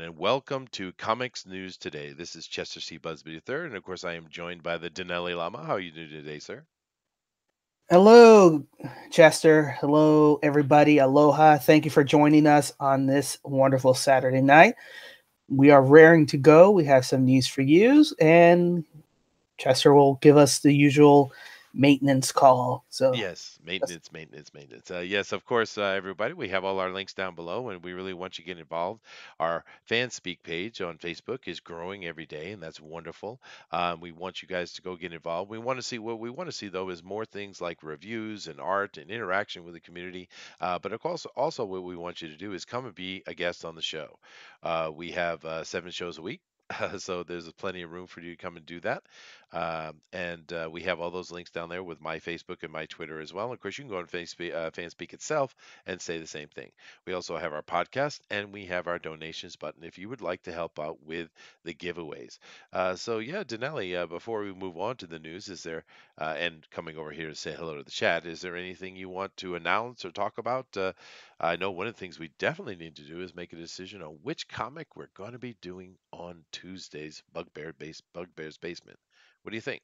and welcome to Comics News Today. This is Chester C. Busby III, and of course, I am joined by the Denali Lama. How are you doing today, sir? Hello, Chester. Hello, everybody. Aloha. Thank you for joining us on this wonderful Saturday night. We are raring to go. We have some news for you, and Chester will give us the usual maintenance call. So, Yes, maintenance. Yes, of course, everybody. We have all our links down below, and we really want you to get involved. Our fan speak page on Facebook is growing every day, and that's wonderful. We want you guys to go get involved. We want to see what we want to see though is more things like reviews and art and interaction with the community. But of course, also what we want you to do is come and be a guest on the show. We have 7 shows a week. So there's plenty of room for you to come and do that. And we have all those links down there with my Facebook and my Twitter as well. Of course, you can go on Facebook, FanSpeak itself and say the same thing. We also have our podcast and we have our donations button if you would like to help out with the giveaways. So yeah, Denali, before we move on to the news, is there, and coming over here to say hello to the chat, is there anything you want to announce or talk about? I know one of the things we definitely need to do is make a decision on which comic we're going to be doing on Tuesday's Bugbear's Basement. What do you think?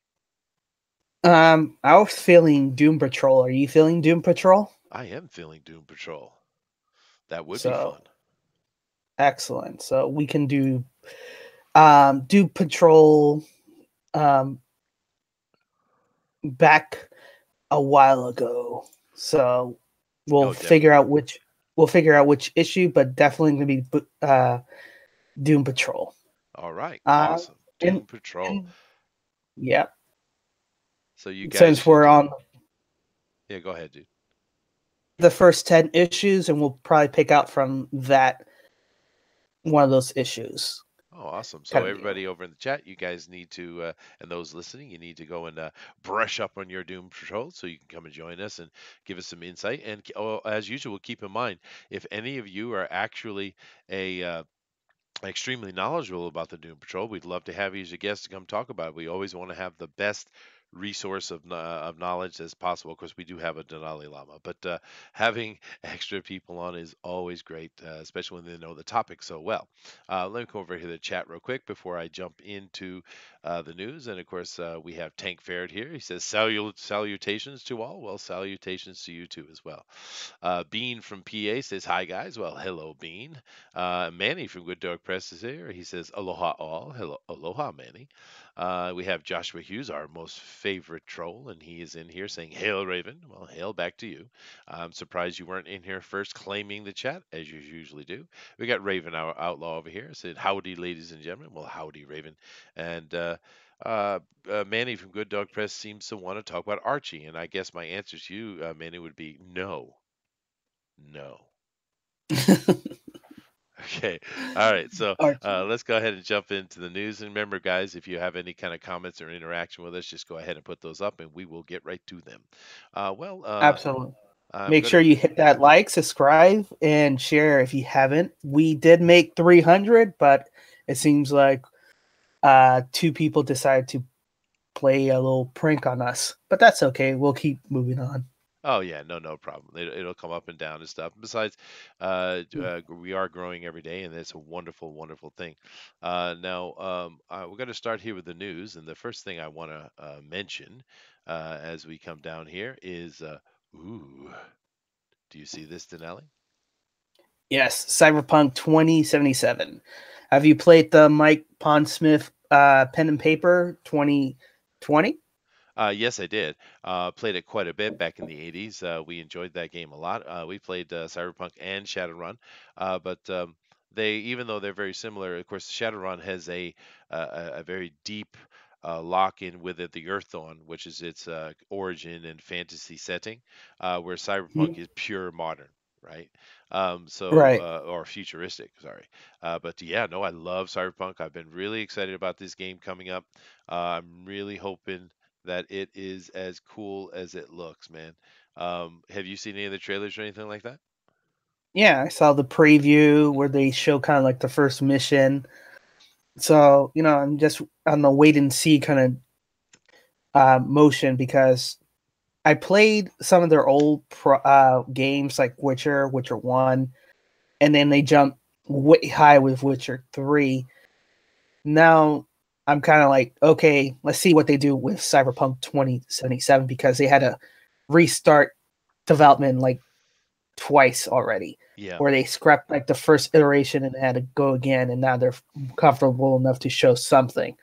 I was feeling Doom Patrol. Are you feeling Doom Patrol? I am feeling Doom Patrol. That would be So, fun. excellent. So we can do Doom Patrol um, back a while ago. So we'll Oh, figure definitely. out which issue, but definitely gonna be Doom Patrol. All right. Uh, Awesome. and, Doom Patrol. and yeah, So you guys since we're should. on Yeah, go ahead, dude. the first 10 issues, and we'll probably pick out from that one of those issues Oh, awesome. So kind of deal. everybody over in the chat, you guys need to, and those listening, you need to go and brush up on your Doom Patrol so you can come and join us and give us some insight. And as usual, keep in mind, if any of you are actually a extremely knowledgeable about the Doom Patrol, we'd love to have you as a guest to come talk about it. We always want to have the best resource of knowledge as possible. Of course, we do have a Denali Lama, but having extra people on is always great, especially when they know the topic so well. Let me go over here to the chat real quick before I jump into the news. And of course, we have Tank Ferret here. He says, salutations to all. Well, salutations to you too as well. Bean from PA says, hi guys. Well, hello, Bean. Manny from Good Dog Press is here. He says, aloha all. Hello, aloha, Manny. We have Joshua Hughes, our most favorite troll, and he is in here saying, hail, Raven. Well, hail back to you. I'm surprised you weren't in here first claiming the chat, as you usually do. We got Raven, our outlaw, over here. Said, howdy, ladies and gentlemen. Well, howdy, Raven. And uh, Manny from Good Dog Press seems to want to talk about Archie, and I guess my answer to you, Manny, would be no. No. Okay. All right. So Archie. let's go ahead and jump into the news. And remember, guys, if you have any kind of comments or interaction with us, just go ahead and put those up and we will get right to them. Well, Absolutely. I'm Make going to. sure you hit that like, subscribe, and share if you haven't. We did make 300, but it seems like two people decided to play a little prank on us. But that's okay. We'll keep moving on. Oh, yeah. No, no problem. It'll come up and down and stuff. Besides, we are growing every day, and it's a wonderful, wonderful thing. We're going to start here with the news. And the first thing I want to mention as we come down here is ooh, do you see this, Denali? Yes, Cyberpunk 2077. Have you played the Mike Pondsmith pen and paper 2020? Yes, I did. Played it quite a bit back in the 80s. We enjoyed that game a lot. We played Cyberpunk and Shadowrun, but they, even though they're very similar, of course, Shadowrun has a very deep lock in with it, the Earthdawn, which is its origin and fantasy setting, where Cyberpunk is pure modern. Right. Right. Or futuristic, sorry. But yeah, no, I love Cyberpunk. I've been really excited about this game coming up. I'm really hoping that it is as cool as it looks, man. Have you seen any of the trailers or anything like that? Yeah, I saw the preview where they show kind of like the first mission. So, I'm just on the wait and see kind of motion because I played some of their old games like Witcher 1, and then they jumped way high with Witcher 3. Now I'm kind of like, okay, let's see what they do with Cyberpunk 2077 because they had to restart development like twice already. Yeah. Where they scrapped like the first iteration and had to go again, and now they're comfortable enough to show something.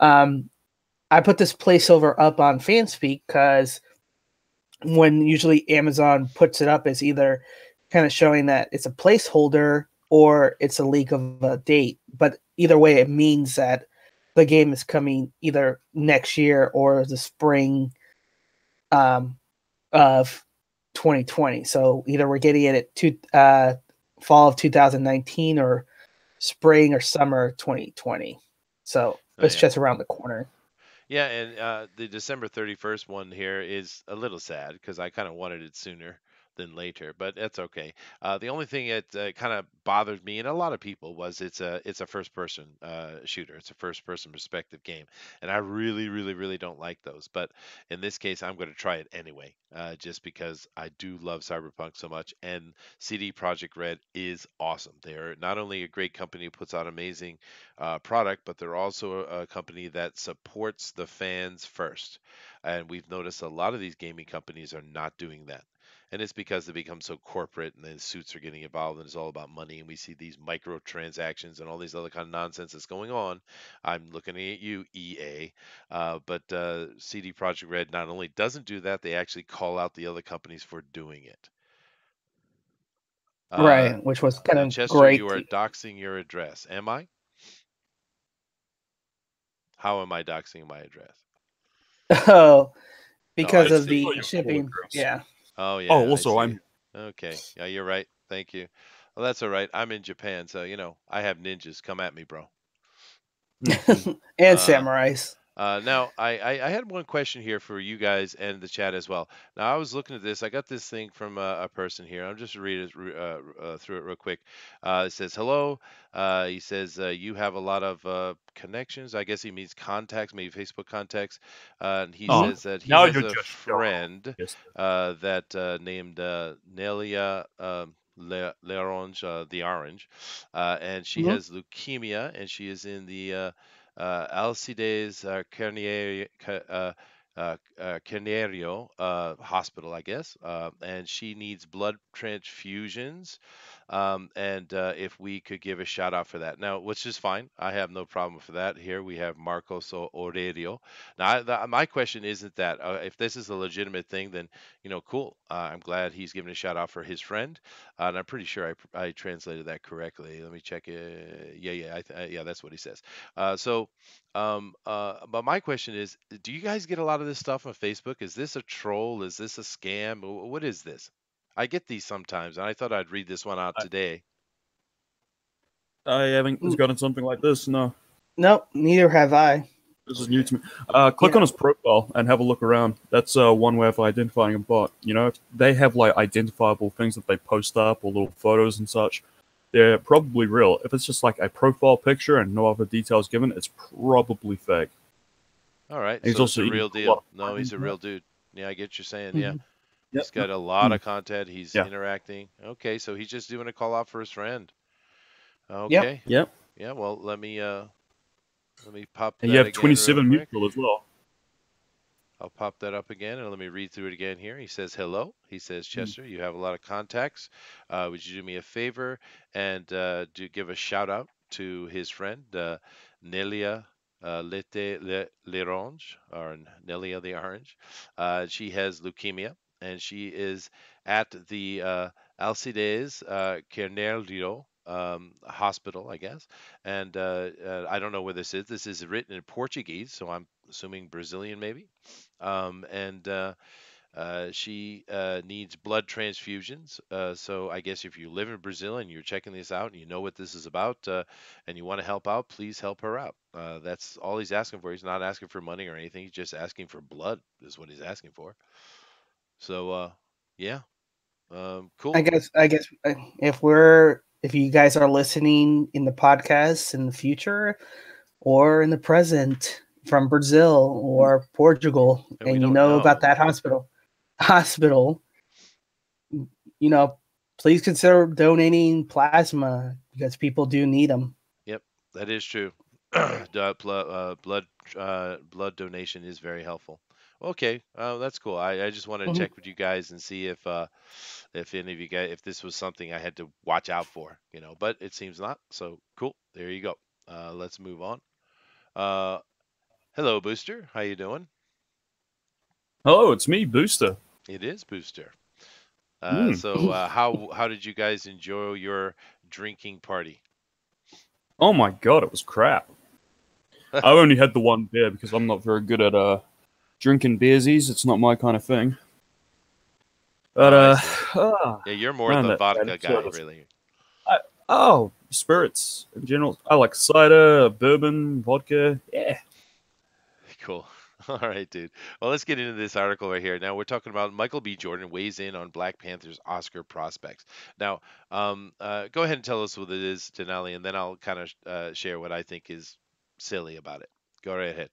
I put this placeholder up on Fanspeak because when usually Amazon puts it up, it's either kind of showing that it's a placeholder or it's a leak of a date. But either way, it means that the game is coming either next year or the spring of 2020. So either we're getting it at fall of 2019 or spring or summer 2020. So it's just around the corner. Yeah, and the December 31st one here is a little sad because I kind of wanted it sooner than later, but that's okay. The only thing that kind of bothered me and a lot of people was it's a first person shooter. It's a first person perspective game, and I really, really, really don't like those. But in this case, I'm going to try it anyway, just because I do love Cyberpunk so much, and CD Projekt Red is awesome. They're not only a great company who puts out amazing product, but they're also a company that supports the fans first. And we've noticed a lot of these gaming companies are not doing that. And it's because they become so corporate and then suits are getting involved and it's all about money. And we see these microtransactions and all these other kind of nonsense that's going on. I'm looking at you, EA. But CD Projekt Red not only doesn't do that, they actually call out the other companies for doing it. Right, which was kind of Chester, great. you are doxing your address. Am I? How am I doxing my address? Oh, because No, of the shipping. Yeah. Oh, yeah. Oh, also, I'm. Okay. Yeah, you're right. Thank you. Well, that's all right. I'm in Japan, so, I have ninjas. Come at me, bro. And samurais. Now, I had one question here for you guys and the chat as well. Now, I was looking at this. I got this thing from a person here. I'll just read it through it real quick. It says, hello. He says, you have a lot of connections. I guess he means contacts, maybe Facebook contacts. And he says that he has a friend that named Nelia L'Orange, the Orange. And she has leukemia, and she is in the Alcides Carneiro hospital, I guess, and she needs blood transfusions. And if we could give a shout out for that. Now, which is fine. I have no problem for that. Here we have Marcos Aurelio. Now, my question isn't that. If this is a legitimate thing, then, cool. I'm glad he's giving a shout out for his friend. And I'm pretty sure I translated that correctly. Let me check it. Yeah, that's what he says. But my question is, do you guys get a lot of this stuff on Facebook? Is this a troll? Is this a scam? What is this? I get these sometimes, and I thought I'd read this one out today. I haven't gotten something like this, no. Nope, neither have I. This is new to me. Click on his profile and have a look around. That's one way of identifying a bot. They have like identifiable things that they post up or little photos and such. They're probably real. If it's just like a profile picture and no other details given, it's probably fake. All right, so it's a real deal. No, he's a real dude. Yeah, I get what you're saying. Yeah. He's got a lot of content. He's interacting. Okay, so he's just doing a call out for his friend. Okay. Yep. Yeah. Well, let me pop. And you have 27 mutual as well. I'll pop that up again and let me read through it again here. He says, hello. He says, Chester, you have a lot of contacts. Would you do me a favor and do give a shout out to his friend, Nelia L'Orange, or Nelia the Orange. She has leukemia, and she is at the Alcides Carneiro hospital, I guess. And I don't know where this is. This is written in Portuguese, so I'm assuming Brazilian maybe. She needs blood transfusions. So I guess if you live in Brazil and you're checking this out and you know what this is about and you want to help out, please help her out. That's all he's asking for. He's not asking for money or anything. He's just asking for blood is what he's asking for. So, yeah. Cool. I guess if you guys are listening in the podcast in the future or in the present from Brazil or Portugal, and you know about that hospital, please consider donating plasma because people do need them. Yep, that is true. Blood donation is very helpful. Okay, that's cool. I just wanted to Mhm. check with you guys and see if any of you guys, if this was something I had to watch out for, but it seems not. So cool. There you go. Let's move on. Uh, Hello, Booster. How you doing? Hello, it's me, Booster. It is Booster. Hmm. How did you guys enjoy your drinking party? Oh my god, it was crap. I only had the one beer because I'm not very good at drinking beersies. It's not my kind of thing. But Oh, I see. Yeah, you're more man, the that vodka guy, service. really. Spirits in general. I like cider, bourbon, vodka. Yeah. Cool. All right, dude. Well, let's get into this article right here. Now, we're talking about Michael B. Jordan weighs in on Black Panther's Oscar prospects. Now, go ahead and tell us what it is, Denali, and then I'll kind of share what I think is silly about it. Go right ahead.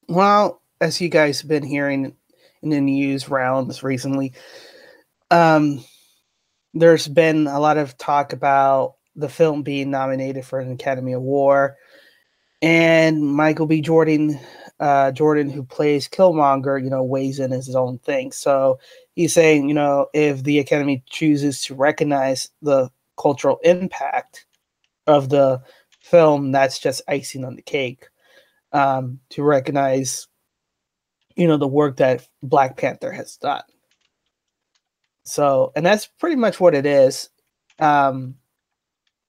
Well, as you guys have been hearing in the news rounds recently, there's been a lot of talk about the film being nominated for an Academy Award, and Michael B. Jordan, who plays Killmonger, weighs in his own thing. So he's saying, if the Academy chooses to recognize the cultural impact of the film, that's just icing on the cake. To recognize, the work that Black Panther has done. So, and that's pretty much what it is.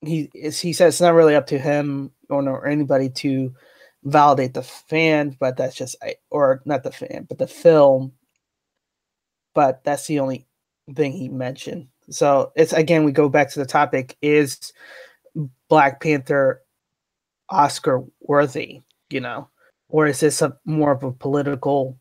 He says it's not really up to him or anybody to validate the fan, but that's just, or not the fan, but the film. But that's the only thing he mentioned. So it's, again, we go back to the topic: is Black Panther Oscar worthy? Or is this more of a political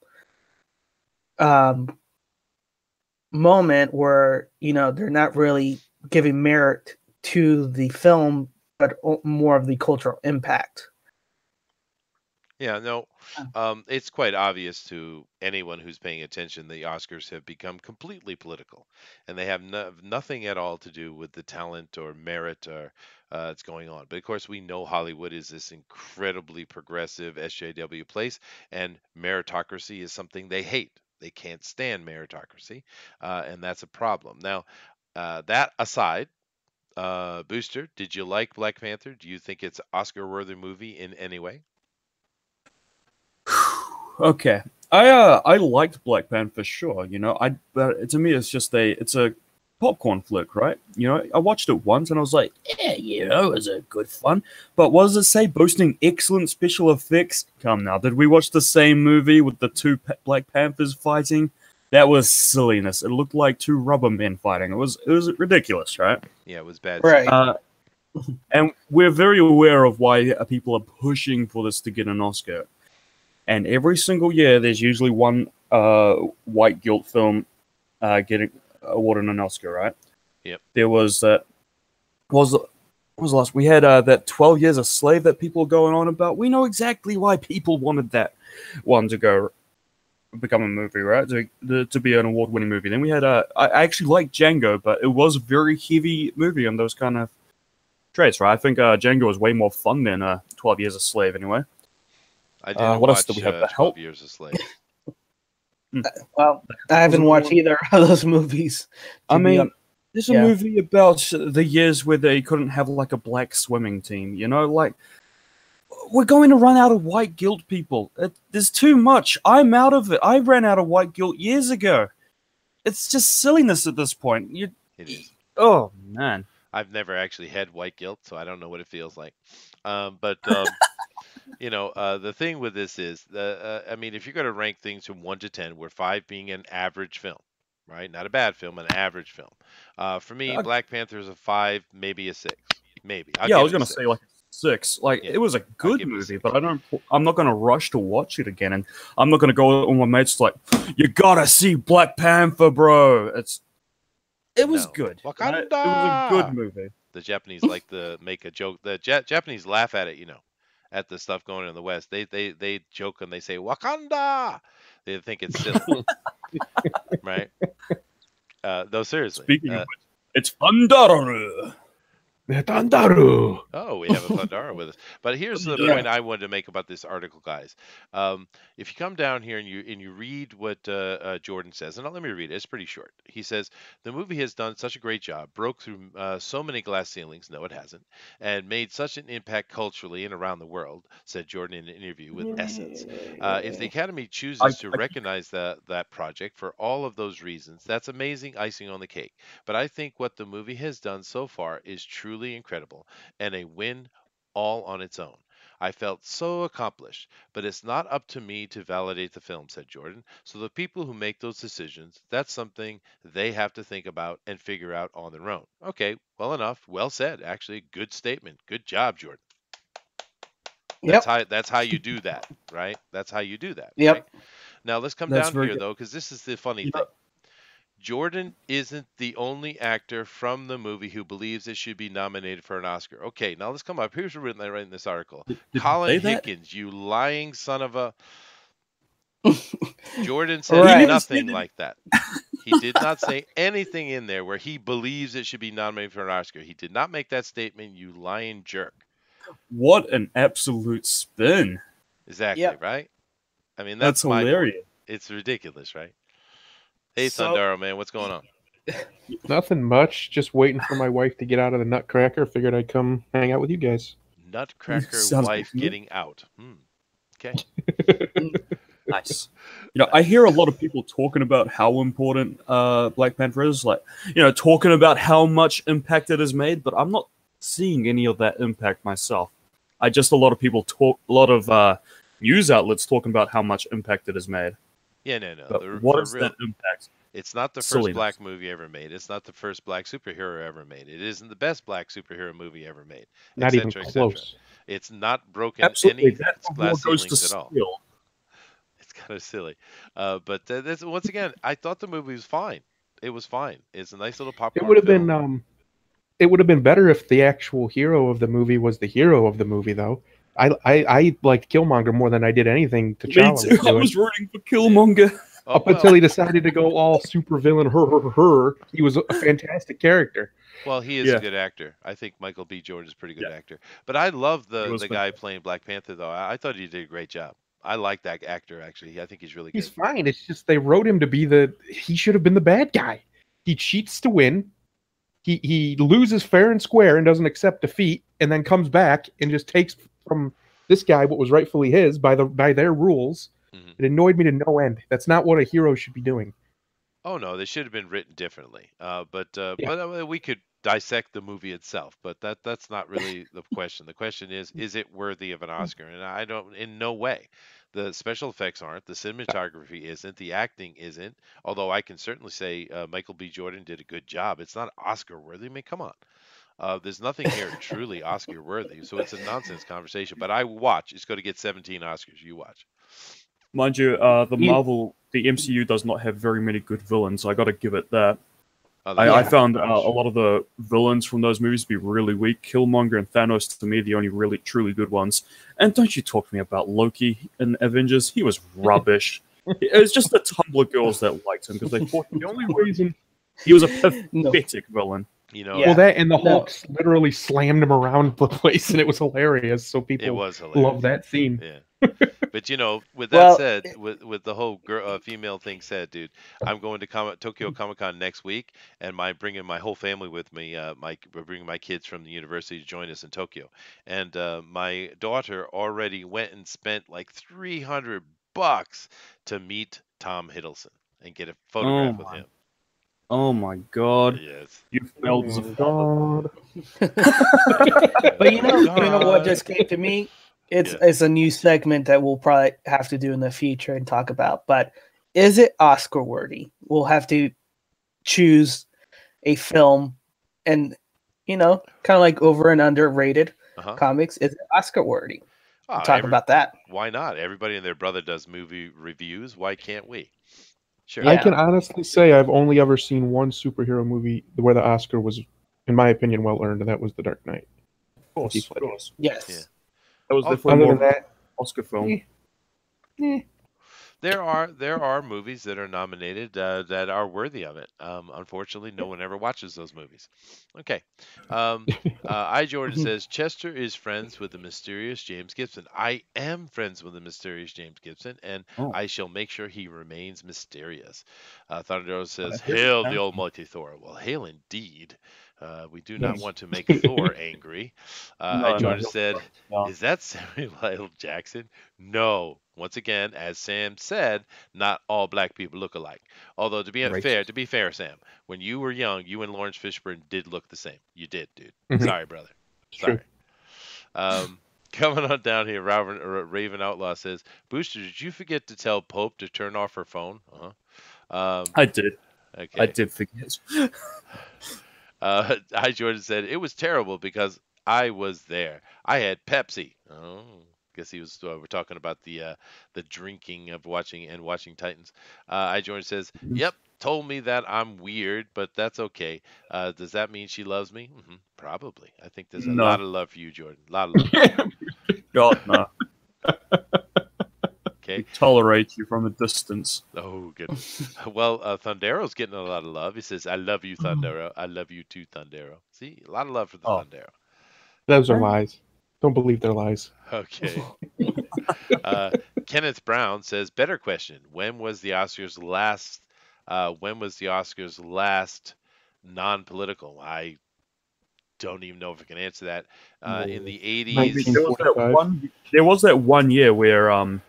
moment where they're not really giving merit to the film, but more of the cultural impact? Yeah, no, it's quite obvious to anyone who's paying attention the Oscars have become completely political, and they have nothing at all to do with the talent or merit or that's going on. But of course, we know Hollywood is this incredibly progressive SJW place, and meritocracy is something they hate. They can't stand meritocracy, and that's a problem. Now, that aside, Booster, did you like Black Panther? Do you think it's Oscar-worthy movie in any way? Okay. I liked Black Panther for sure. But to me it's just it's a popcorn flick, right? I watched it once and I was like, yeah, it was a good fun. But what does it say? Boasting excellent special effects. Come now, did we watch the same movie with the two Black Panthers fighting? That was silliness. It looked like two rubber men fighting. It was ridiculous, right? Yeah, it was bad. Right. And we're very aware of why people are pushing for this to get an Oscar. And every single year, there's usually one white guilt film getting awarded an Oscar, right? Yep. There was that. What was the last? We had that 12 Years a Slave that people were going on about. We know exactly why people wanted that one to go become a movie, right? To be an award-winning movie. Then we had I actually liked Django, but it was a very heavy movie on those kind of traits, right? I think Django was way more fun than 12 Years a Slave, anyway. I didn't what watch else do we have? 12 Years a Slave. Well, I haven't watched either of those movies. I mean, there's a movie about the years where they couldn't have like a black swimming team. Like we're going to run out of white guilt, people. There's too much. I'm out of it. I ran out of white guilt years ago. It's just silliness at this point. It is. Oh man, I've never actually had white guilt, so I don't know what it feels like. But the thing with this is, I mean, if you're going to rank things from 1 to 10, where 5 being an average film, right? Not a bad film, an average film. For me, Black Panther is a 5, maybe a 6, maybe. I was going to say like 6. Like it was a good movie, but I'm not going to rush to watch it again, and I'm not going to go with my mates like, you gotta see Black Panther, bro. It was good. Wakanda! It was a good movie. The Japanese like to make a joke. The Japanese laugh at it, at the stuff going on in the West. They joke and they say Wakanda. They think it's silly, right? No, seriously. Speaking of which, It's Thundaru. Tandaru. Oh, we have a Thundara with us. But here's the Yeah. point I wanted to make about this article, guys. If you come down here and you read what Jordan says, and let me read it. It's pretty short. He says the movie has done such a great job, broke through so many glass ceilings. No, it hasn't, and made such an impact culturally and around the world. Said Jordan in an interview with Essence. If the Academy chooses to recognize that project for all of those reasons, that's amazing icing on the cake. But I think what the movie has done so far is truly incredible and a win all on its own. I felt so accomplished, but it's not up to me to validate the film, said Jordan. So the people who make those decisions, that's something they have to think about and figure out on their own. Okay, well enough. Well said. Actually, good statement. Good job, Jordan. Yep. That's how you do that, right? That's how you do that. Yep. Right? Now let's come That's down very here good. though, because this is the funny You know- thing. Jordan isn't the only actor from the movie who believes it should be nominated for an Oscar. Okay, now let's come up. Here's what's written in this article. Did he Colin say that? Hickens, you lying son of a. Jordan said Right. nothing like that. He did not say anything in there where he believes it should be nominated for an Oscar. He did not make that statement, you lying jerk. What an absolute spin. Exactly, Yep. right? I mean, That's my point. hilarious. It's ridiculous, right? Hey, So- Thundaro, man, what's going on? Nothing much. Just waiting for my wife to get out of the Nutcracker. Figured I'd come hang out with you guys. Nutcracker Sounds wife good to me. getting out. Okay. Nice. I hear a lot of people talking about how important Black Panther is, talking about how much impact it has made, but I'm not seeing any of that impact myself. A lot of people talk, a lot of news outlets talking about how much impact it has made. Yeah, no. But what for is real, that impact? it's not the first Silliness. black movie ever made. It's not the first black superhero ever made. It isn't the best black superhero movie ever made. Not even et cetera. close. It's not broken Absolutely, any that glass goes to ceilings at all. steal. It's kind of silly. But that's, once again, I thought the movie was fine. It was fine. It's a nice little popcorn It would have film. been it would have been better if the actual hero of the movie was the hero of the movie, though. I liked Killmonger more than I did anything Me T'Challa too. was I doing. was rooting for Killmonger. Oh, Up until he decided to go all super villain, her. He was a fantastic character. Well, he is Yeah. a good actor. I think Michael B. Jordan is a pretty good actor. But I love He the was guy fantastic. playing Black Panther, though. I thought he did a great job. I like that actor, actually. I think he's really good. He's fine. It's just they wrote him to be he should have been the bad guy. He cheats to win. He loses fair and square and doesn't accept defeat, and then comes back and just takes from this guy what was rightfully his by their rules. Mhm. It annoyed me to no end. That's not what a hero should be doing. Oh no, they should have been written differently. But Yeah. we could dissect the movie itself. But that's not really the question. The question is it worthy of an Oscar? And I don't, in no way. The special effects aren't. The cinematography isn't. The acting isn't. Although I can certainly say Michael B. Jordan did a good job. It's not Oscar worthy. I mean, come on. There's nothing here truly Oscar worthy. So it's a nonsense conversation. But I watch. It's going to get 17 Oscars. You watch. Mind you, the MCU does not have very many good villains. I got to give it that. I found a lot of the villains from those movies to be really weak. Killmonger and Thanos, to me, the only really truly good ones. And don't you talk to me about Loki in Avengers. He was rubbish. It was just the Tumblr girls that liked him because they thought the only reason he was a pathetic villain. You know, Yeah. Well, that and the No. Hulk literally slammed him around the place, and it was hilarious. So it people was hilarious. love that scene. Yeah. But with that Well, said, with the whole female thing said, dude, I'm going to Tokyo Comic Con next week, and bringing my whole family with me. We're bringing my kids from the university to join us in Tokyo, and my daughter already went and spent like $300 to meet Tom Hiddleston and get a photograph with him. Oh my god. Yes. You failed as a Oh, father. God. But you know what just came to me? It's a new segment that we'll probably have to do in the future and talk about. But is it Oscar worthy? We'll have to choose a film and kind of like over and underrated comics. Is it Oscar worthy? We'll talk about that. Why not? Everybody and their brother does movie reviews. Why can't we? Sure. I can honestly say I've only ever seen one superhero movie where the Oscar was, in my opinion, well earned, and that was The Dark Knight. Of course. Yes. Yeah. That was Oh, definitely Other more than that, Oscar film. There are movies that are nominated that are worthy of it. Unfortunately, no one ever watches those movies. Okay. Um, I Jordan says Chester is friends with the mysterious James Gibson. I am friends with the mysterious James Gibson, and Oh. I shall make sure he remains mysterious. Thunder says, hear "Hail that. the Almighty Thor." Well, hail indeed. We do not Yes. want to make Thor angry. I No, Jordan he'll said, shut us down. "Is that Samuel L. Jackson?" No. Once again, as Sam said, not all black people look alike. Although Racist. to be fair, Sam, when you were young, you and Lawrence Fishburne did look the same. You did, dude. Mhm. Sorry, brother. It's true. Sorry. Coming on down here, Raven Outlaw says, "Booster, did you forget to tell Pope to turn off her phone?" I did. Okay. I did forget. I Jordan said it was terrible because I was there. I had Pepsi. Oh, guess he was. We're talking about the drinking of watching Titans. I Jordan says, "Yep, told me that I'm weird, but that's okay. Does that mean she loves me? Probably. I think there's a No. lot of love for you, Jordan. A lot of love. God, no. Okay. Tolerate you from a distance. Oh, goodness. Well, Thundero's getting a lot of love. He says, "I love you, Thundero. I love you too, Thundero." See, a lot of love for the Oh. Thundero. Those are lies. Don't believe their lies. Okay. Kenneth Brown says, "Better question. When was the Oscars last? When was the Oscars last non-political?" I don't even know if I can answer that. In the 80s. There was that one year where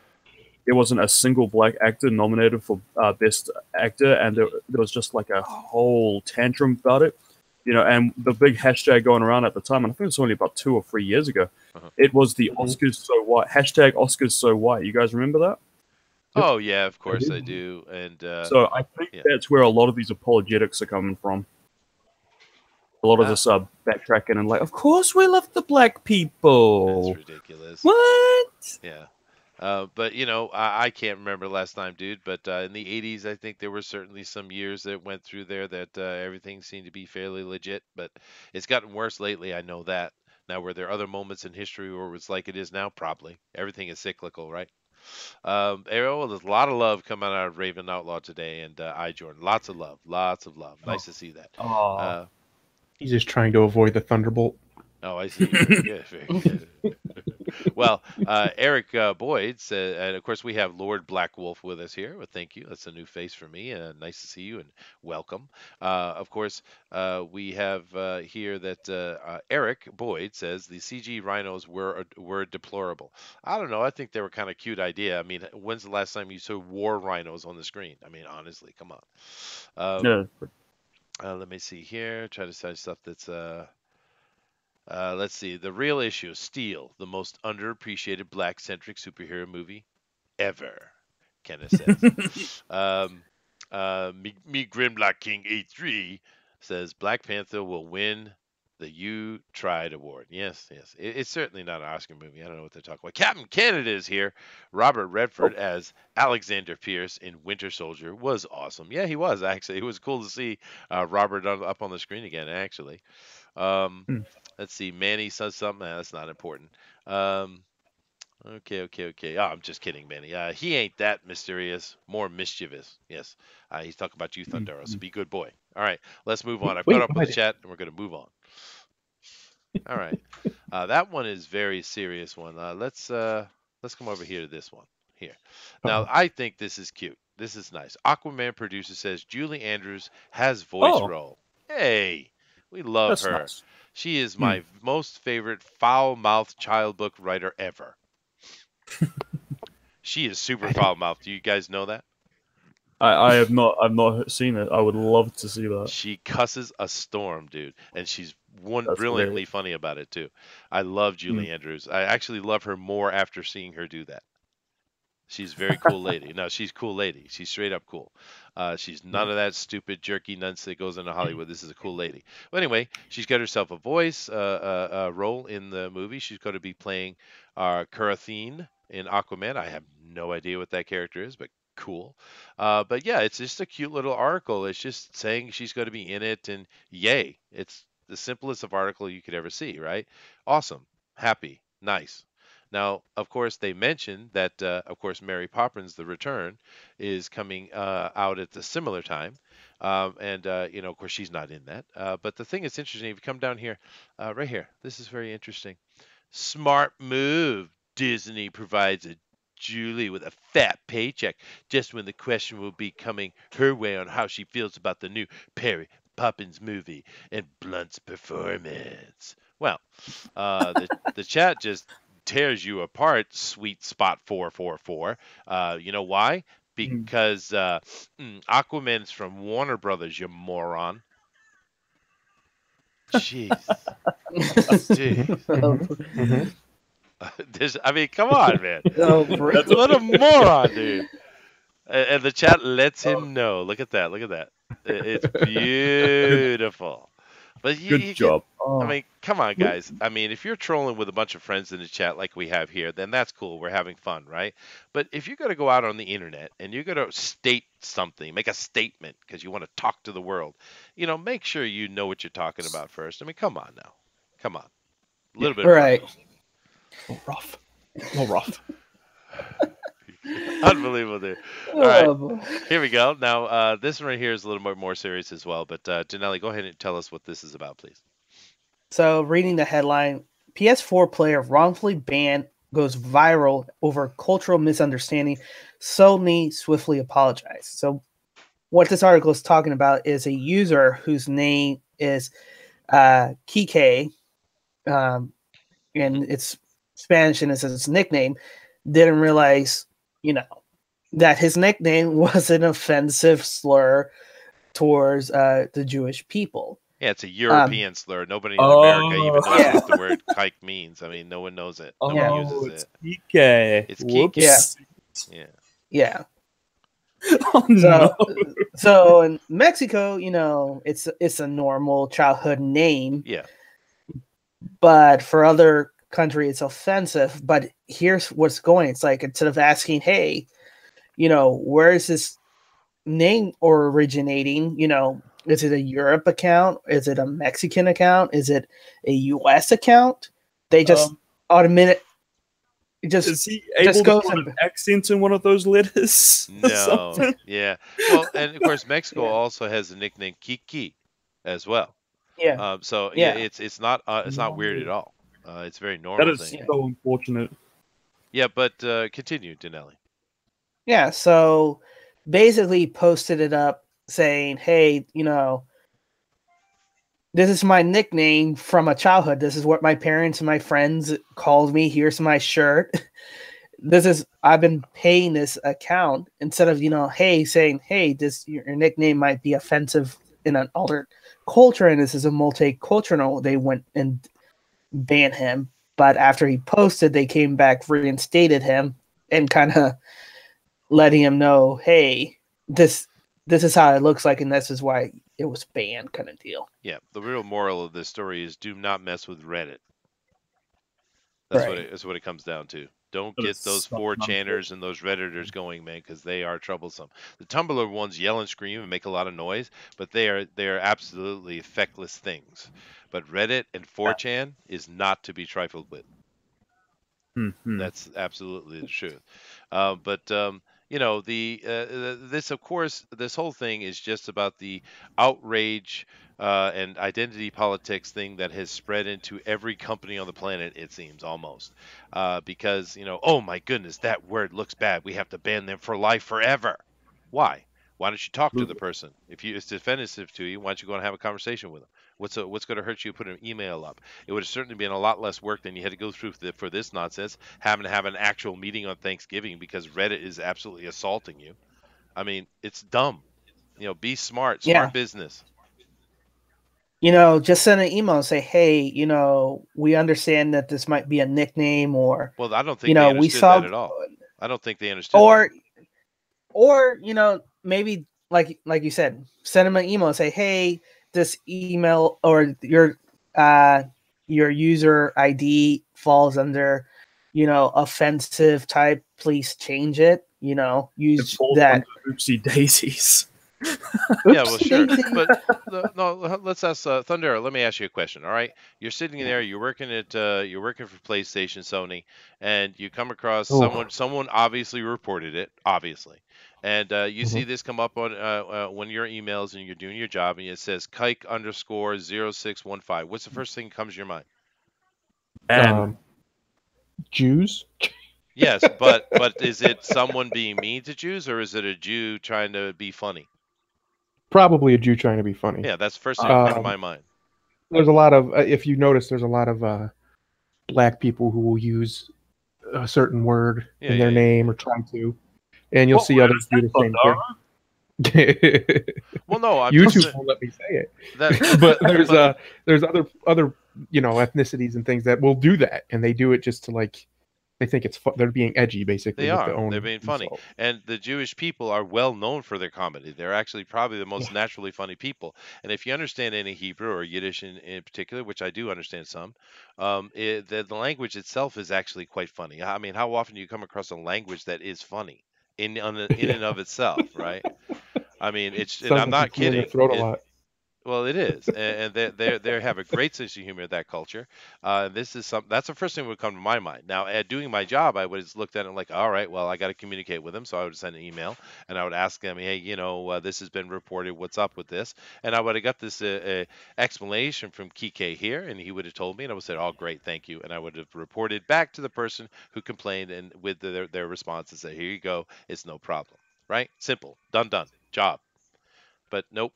there wasn't a single black actor nominated for best actor, and there was just like a whole tantrum about it. You know, and the big hashtag going around at the time, and I think it was only about 2 or 3 years ago, it was the Oscars so white. Hashtag Oscars so white. You guys remember that? Oh yeah, of course I do. And so I think that's where a lot of these apologetics are coming from. A lot of this backtracking and like, of course we love the black people. That's ridiculous. What? Yeah. But you know, I can't remember last time, dude. But in the 80s, I think there were certainly some years that went through there that everything seemed to be fairly legit. But it's gotten worse lately. I know that. Now, were there other moments in history where it was like it is now? Probably. Everything is cyclical, right? Arrow, there's a lot of love coming out of Raven Outlaw today, and I Jordan, lots of love, lots of love. Nice to see that. He's just trying to avoid the Thunderbolt. Oh, I see. Very good. Very good. Well, Eric Boyd said, and of course we have Lord Black Wolf with us here. Well, thank you. That's a new face for me. Nice to see you and welcome. Of course, we have here that Eric Boyd says the CG rhinos were deplorable. I don't know. I think they were kind of cute idea. I mean, when's the last time you saw war rhinos on the screen? I mean, honestly, come on. Let me see here. Try to say stuff that's let's see. The real issue: Steel, the most underappreciated black-centric superhero movie ever. Kenneth says. Me Grim Black King 83 says Black Panther will win the You Tried Award. Yes, yes. It's certainly not an Oscar movie. I don't know what they're talking about. Captain Canada is here. Robert Redford as Alexander Pierce in Winter Soldier was awesome. Yeah, he was actually. It was cool to see Robert up on the screen again. Actually. Let's see. Manny says something. That's not important. Okay. Oh, I'm just kidding, Manny. He ain't that mysterious. More mischievous. Yes. He's talking about you, Thundero. So be good boy. All right. Let's move on. I've caught up with the chat, and we're going to move on. All right. That one is very serious one. Let's come over here to this one. Here. Now, I think this is cute. This is nice. Aquaman producer says Julie Andrews has voice role. Hey, we love her. Nice. She is my most favorite foul-mouthed child book writer ever. She is super foul-mouthed. Do you guys know that? I've not seen it. I would love to see that. She cusses a storm, dude, and she's brilliantly funny about it too. I love Julie Andrews. I actually love her more after seeing her do that. She's a very cool lady. No, she's a cool lady. She's straight up cool. She's none of that stupid jerky nuts that goes into Hollywood. This is a cool lady. But anyway, she's got herself a voice role in the movie. She's going to be playing Karathine in Aquaman. I have no idea what that character is, but cool. But yeah, it's just a cute little article. It's just saying she's going to be in it, and yay. It's the simplest of article you could ever see, right? Awesome. Happy. Nice. Now, of course, they mentioned that, of course, Mary Poppins: The Return is coming out at a similar time. And of course, she's not in that. But the thing that's interesting, if you come down here, right here, this is very interesting. Smart move. Disney provides a Julie with a fat paycheck just when the question will be coming her way on how she feels about the new Perry Poppins movie and Blunt's performance. Well, the chat just tears you apart, sweet spot 444. You know why? Because Aquaman's from Warner Brothers, you moron. Jeez. Jeez. I mean, come on, man. What a moron, dude. And the chat lets him know. Look at that. Look at that. It's beautiful. But Good job. I mean, come on, guys. I mean, if you're trolling with a bunch of friends in the chat like we have here, then that's cool. We're having fun, right? But if you're going to go out on the internet and you're going to state something, make a statement because you want to talk to the world, make sure you know what you're talking about first. I mean, come on now. Come on. A little bit. Right. Rough. No rough. Unbelievable, dude. All right, here we go. Now, this one right here is a little more serious as well. But Janelle, go ahead and tell us what this is about, please. So, reading the headline, PS4 player wrongfully banned goes viral over cultural misunderstanding. Sony swiftly apologized. So, what this article is talking about is a user whose name is Kike, and it's Spanish and it's his nickname, didn't realize, that his nickname was an offensive slur towards the Jewish people. Yeah, it's a European slur. Nobody in America even knows what the word kike means. I mean, no one knows it. No one uses it. Kike. It's Kike. Yeah. Oh, no. So in Mexico, it's a normal childhood name. Yeah. But for other country, it's offensive. But here's what's going. It's like, instead of asking, hey, where is this name originating? Is it a Europe account? Is it a Mexican account? Is it a US account? They just automatic. Is he able to put an accent in one of those letters? No. Yeah. Well, and of course, Mexico also has the nickname Kiki as well. Yeah. So it's not weird at all. It's very normal. That is so unfortunate. Yeah, but continue, Danelli. Yeah. So basically, posted it up saying, "Hey, this is my nickname from a childhood. This is what my parents and my friends called me. Here's my shirt. I've been paying this account." Instead of, saying, hey, your nickname might be offensive in an other culture, and this is a multicultural, they went and banned him. But after he posted, they came back, reinstated him, and kind of letting him know, hey, this is how it looks like, and this is why it was banned, kind of deal. Yeah, the real moral of this story is do not mess with Reddit. That's what it comes down to. Don't get those 4chaners and those Redditors going, man, because they are troublesome. The Tumblr ones yell and scream and make a lot of noise, but they are absolutely feckless things. But Reddit and 4chan is not to be trifled with. Mm-hmm. That's absolutely the truth. This whole thing is just about the outrage and identity politics thing that has spread into every company on the planet, it seems, almost. Because, oh my goodness, that word looks bad. We have to ban them for life forever. Why? Why don't you talk to the person? If it's offensive to you, why don't you go and have a conversation with them? What's going to hurt you? Put an email up. It would have certainly been a lot less work than you had to go through for this nonsense, having to have an actual meeting on Thanksgiving because Reddit is absolutely assaulting you. I mean, it's dumb. Be smart. Smart business. Just send an email and say, hey, we understand that this might be a nickname, or... Well, I don't think they understood that at all. I don't think they understood Or, maybe, like you said, send them an email and say, hey, this email or your user ID falls under, offensive type. Please change it. Use that. Oopsie daisies. Yeah, well, sure. Daisy. But no, let's ask Thundera. Let me ask you a question. All right, you're sitting there, you're working for PlayStation, Sony, and you come across Oh. someone obviously reported it, obviously, and you see Mhm. this come up on one of your emails, and you're doing your job, and it says Kike underscore 0615. What's the first thing that comes to your mind? And Jews. Yes, but is it someone being mean to Jews, or is it a Jew trying to be funny? Probably a Jew trying to be funny. Yeah, that's the first thing that comes to Um, my mind. there's a lot of, if you notice, there's a lot of black people who will use a certain word Yeah, in their yeah, yeah. name or try to, and you'll What see word others is do that, the same Thundara? thing. Well, no, I'm just YouTube won't let me say it, that. but there's but there's other ethnicities and things that will do that, and they do it just to like they think it's they're being edgy basically they with the are. They're own being funny, insult. and the Jewish people are well known for their comedy. They're actually probably the most Yeah. naturally funny people. And if you understand any Hebrew or Yiddish in particular, which I do understand some, the language itself is actually quite funny. I mean, how often do you come across a language that is funny in Yeah. and of itself, right? I mean, and Sounds I'm like you not clear your kidding. throat a lot. Well, it is, and they have a great sense of humor, that culture. This is that's the first thing that would come to my mind. Now, at doing my job, I would have looked at it like, all right, well, I got to communicate with them, so I would send an email and I would ask them, hey, this has been reported. What's up with this? And I would have got this explanation from Kike here, and he would have told me, and I would have said, oh, great, thank you, and I would have reported back to the person who complained, and with their response, and say, here you go, it's no problem, right? Simple, done, job. But nope.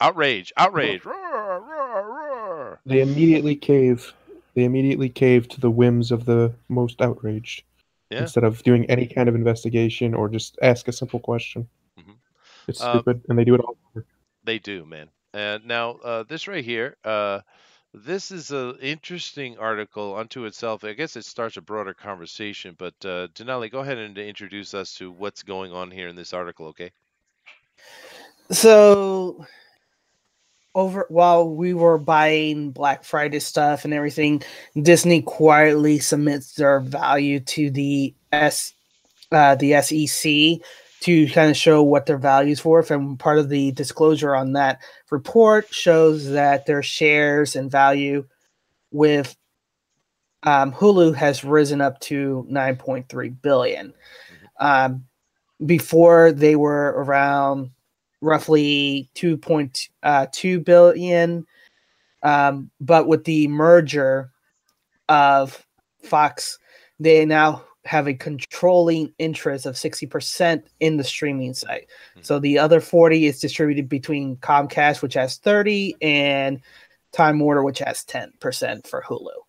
Outrage, Well, outrage. Roar, roar, roar. they immediately cave. They immediately cave to the whims of the most outraged Yeah. instead of doing any kind of investigation or just ask a simple question. hmm It's Uh, stupid, and they do it all over. they do, man. And now, this right here, this is an interesting article unto itself. I guess it starts a broader conversation, but Denali, go ahead and introduce us to what's going on here in this article, okay? So while we were buying Black Friday stuff and everything, Disney quietly submits their value to the SEC to kind of show what their values for. And part of the disclosure on that report shows that their shares and value with Hulu has risen up to $9.3 billion. Before they were around roughly 2.2 billion. But with the merger of Fox, they now have a controlling interest of 60% in the streaming site. So the other 40 is distributed between Comcast, which has 30, and Time Warner, which has 10% for Hulu.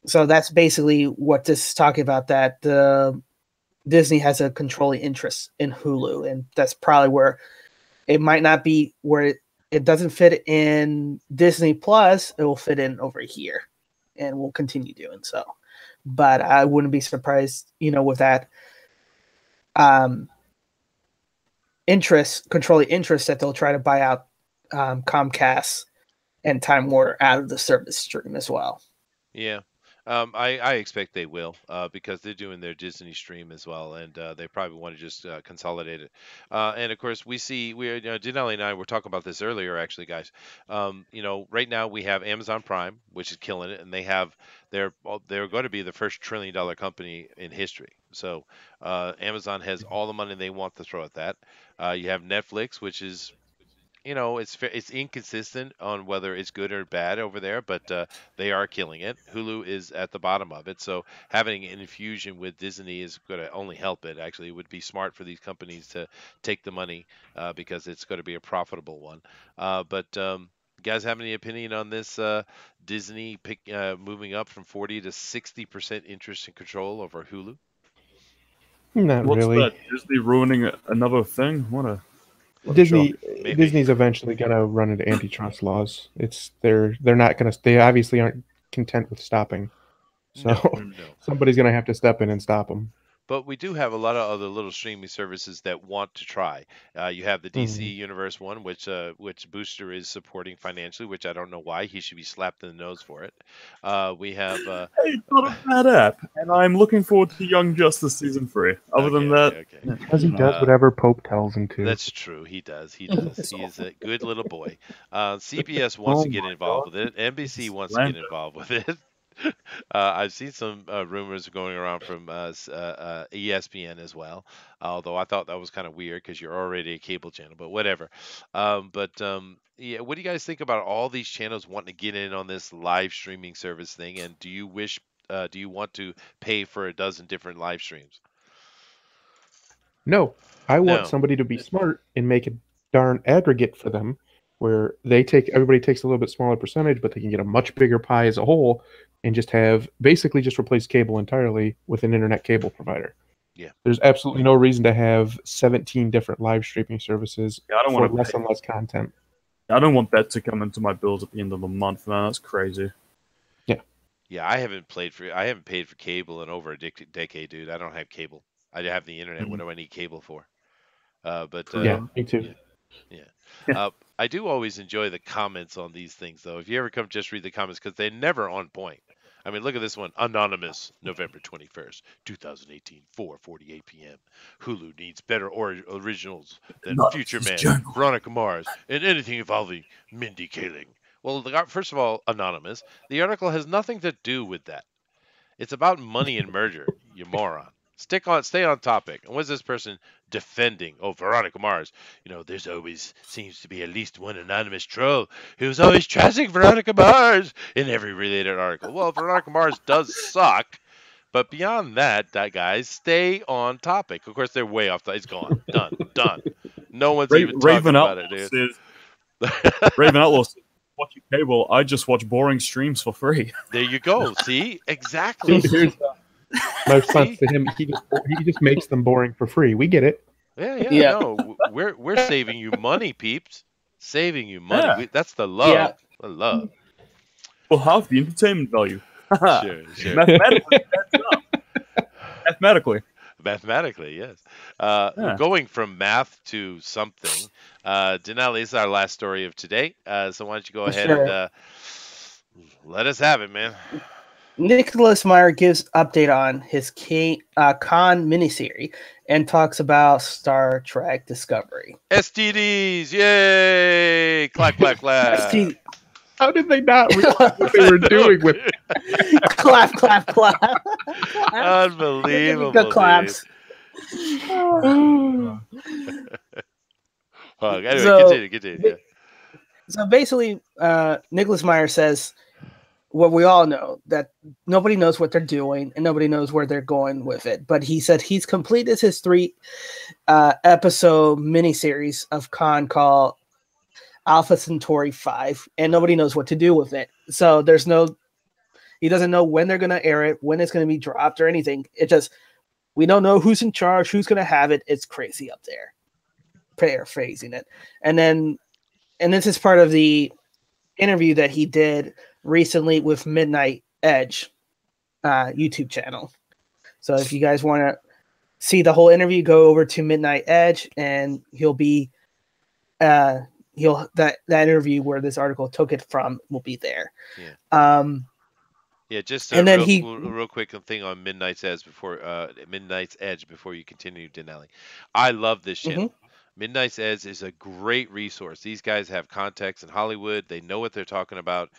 So that's basically what this is talking about, that Disney has a controlling interest in Hulu, and that's probably where it might not be where it doesn't fit in Disney Plus. It will fit in over here, and we'll continue doing so. But I wouldn't be surprised, with that controlling interest, that they'll try to buy out Comcast and Time Warner out of the service stream as well. Yeah. I expect they will, because they're doing their Disney stream as well, and they probably want to just consolidate it. And of course, Denali and I were talking about this earlier, actually, guys. Right now we have Amazon Prime, which is killing it, and they're going to be the first $1 trillion company in history. So Amazon has all the money they want to throw at that. You have Netflix, which is it's inconsistent on whether it's good or bad over there, but they are killing it. Hulu is at the bottom of it, so having an infusion with Disney is going to only help it. Actually, it would be smart for these companies to take the money, because it's going to be a profitable one. But you guys have any opinion on this Disney moving up from 40 to 60% interest and control over Hulu? Not What's really. that? Disney ruining another thing? What a Disney Maybe. Disney's eventually gonna run into antitrust laws. They're not gonna. They obviously aren't content with stopping. So No. somebody's gonna have to step in and stop them. But we do have a lot of other little streaming services that want to try. You have the DC Mhm. Universe one, which Booster is supporting financially, which I don't know why he should be slapped in the nose for it. We have Hey, it's not a bad app, and I'm looking forward to Young Justice season 3. Other than that, okay. Because he does whatever Pope tells him to. That's true. He does. He does. It's He is a good little boy. CBS Oh wants to get my involved God. with it. NBC It's wants to get random. involved with it. I've seen some rumors going around from ESPN as well. Although I thought that was kind of weird because you're already a cable channel, but whatever. Yeah, what do you guys think about all these channels wanting to get in on this live streaming service thing? And do you wish, do you want to pay for a dozen different live streams? No, I want No. somebody to be smart and make a darn aggregate for them, where everybody takes a little bit smaller percentage, but they can get a much bigger pie as a whole, and just basically just replace cable entirely with an internet cable provider. Yeah. There's absolutely no reason to have 17 different live streaming services Yeah, I don't for want to less and less content. I don't want that to come into my bills at the end of the month, man. That's crazy. Yeah, I haven't paid for cable in over a decade, dude. I don't have cable. I have the internet. Mhm. What do I need cable for? Yeah, me too. I do always enjoy the comments on these things, though. If you ever come, just read the comments because they're never on point. I mean, look at this one. Anonymous, November 21st, 2018, 4:48 p.m. Hulu needs better originals than Not Future this Man, jungle. Veronica Mars, and anything involving Mindy Kaling. Well, first of all, Anonymous, the article has nothing to do with that. It's about money and merger, you moron. Stay on topic. And what's this person defending? Oh, Veronica Mars. You know, there's always seems to be at least one anonymous troll who's always trashing Veronica Mars in every related article. Well, Veronica Mars does suck, but beyond that, guys, stay on topic. Of course, they're way off. It's gone. Done. No one's even talking Raven about it, Outlaw dude. says, Raven Outlaw says, watching cable, I just watch boring streams for free. There you go. See? Exactly. Here's my response to him. He just makes them boring for free. We get it. Yeah. No, we're saving you money, peeps. Saving you money. Yeah. That's the love. Yeah. The love. Well, half the entertainment value. Sure. Mathematically, that's up. Mathematically. Yes. Yeah. Going from math to something. Denali, this is our last story of today. So why don't you go ahead Sure. and let us have it, man. Nicholas Meyer gives update on his Khan miniseries and talks about Star Trek Discovery. STDs, yay! Clap. How did they not realize what they were doing with clap. Unbelievable. Good claps. Dude. Anyway, So- continue. Yeah. So basically, Nicholas Meyer says what we all know, that nobody knows what they're doing and nobody knows where they're going with it. But he said he's completed his 3 episode miniseries of Khan called Alpha Centauri 5, and nobody knows what to do with it. So he doesn't know when they're going to air it, when it's going to be dropped or anything. It just, we don't know who's in charge, who's going to have it. It's crazy up there. Paraphrasing it. And this is part of the interview that he did recently with Midnight Edge YouTube channel. So if you guys want to see the whole interview, go over to Midnight Edge, and that interview where this article took it from will be there. Yeah. Yeah, just and then real quick thing on Midnight's Edge before you continue, Denali. I love this channel. Midnight's Edge is a great resource. These guys have contacts in Hollywood. They know what they're talking about.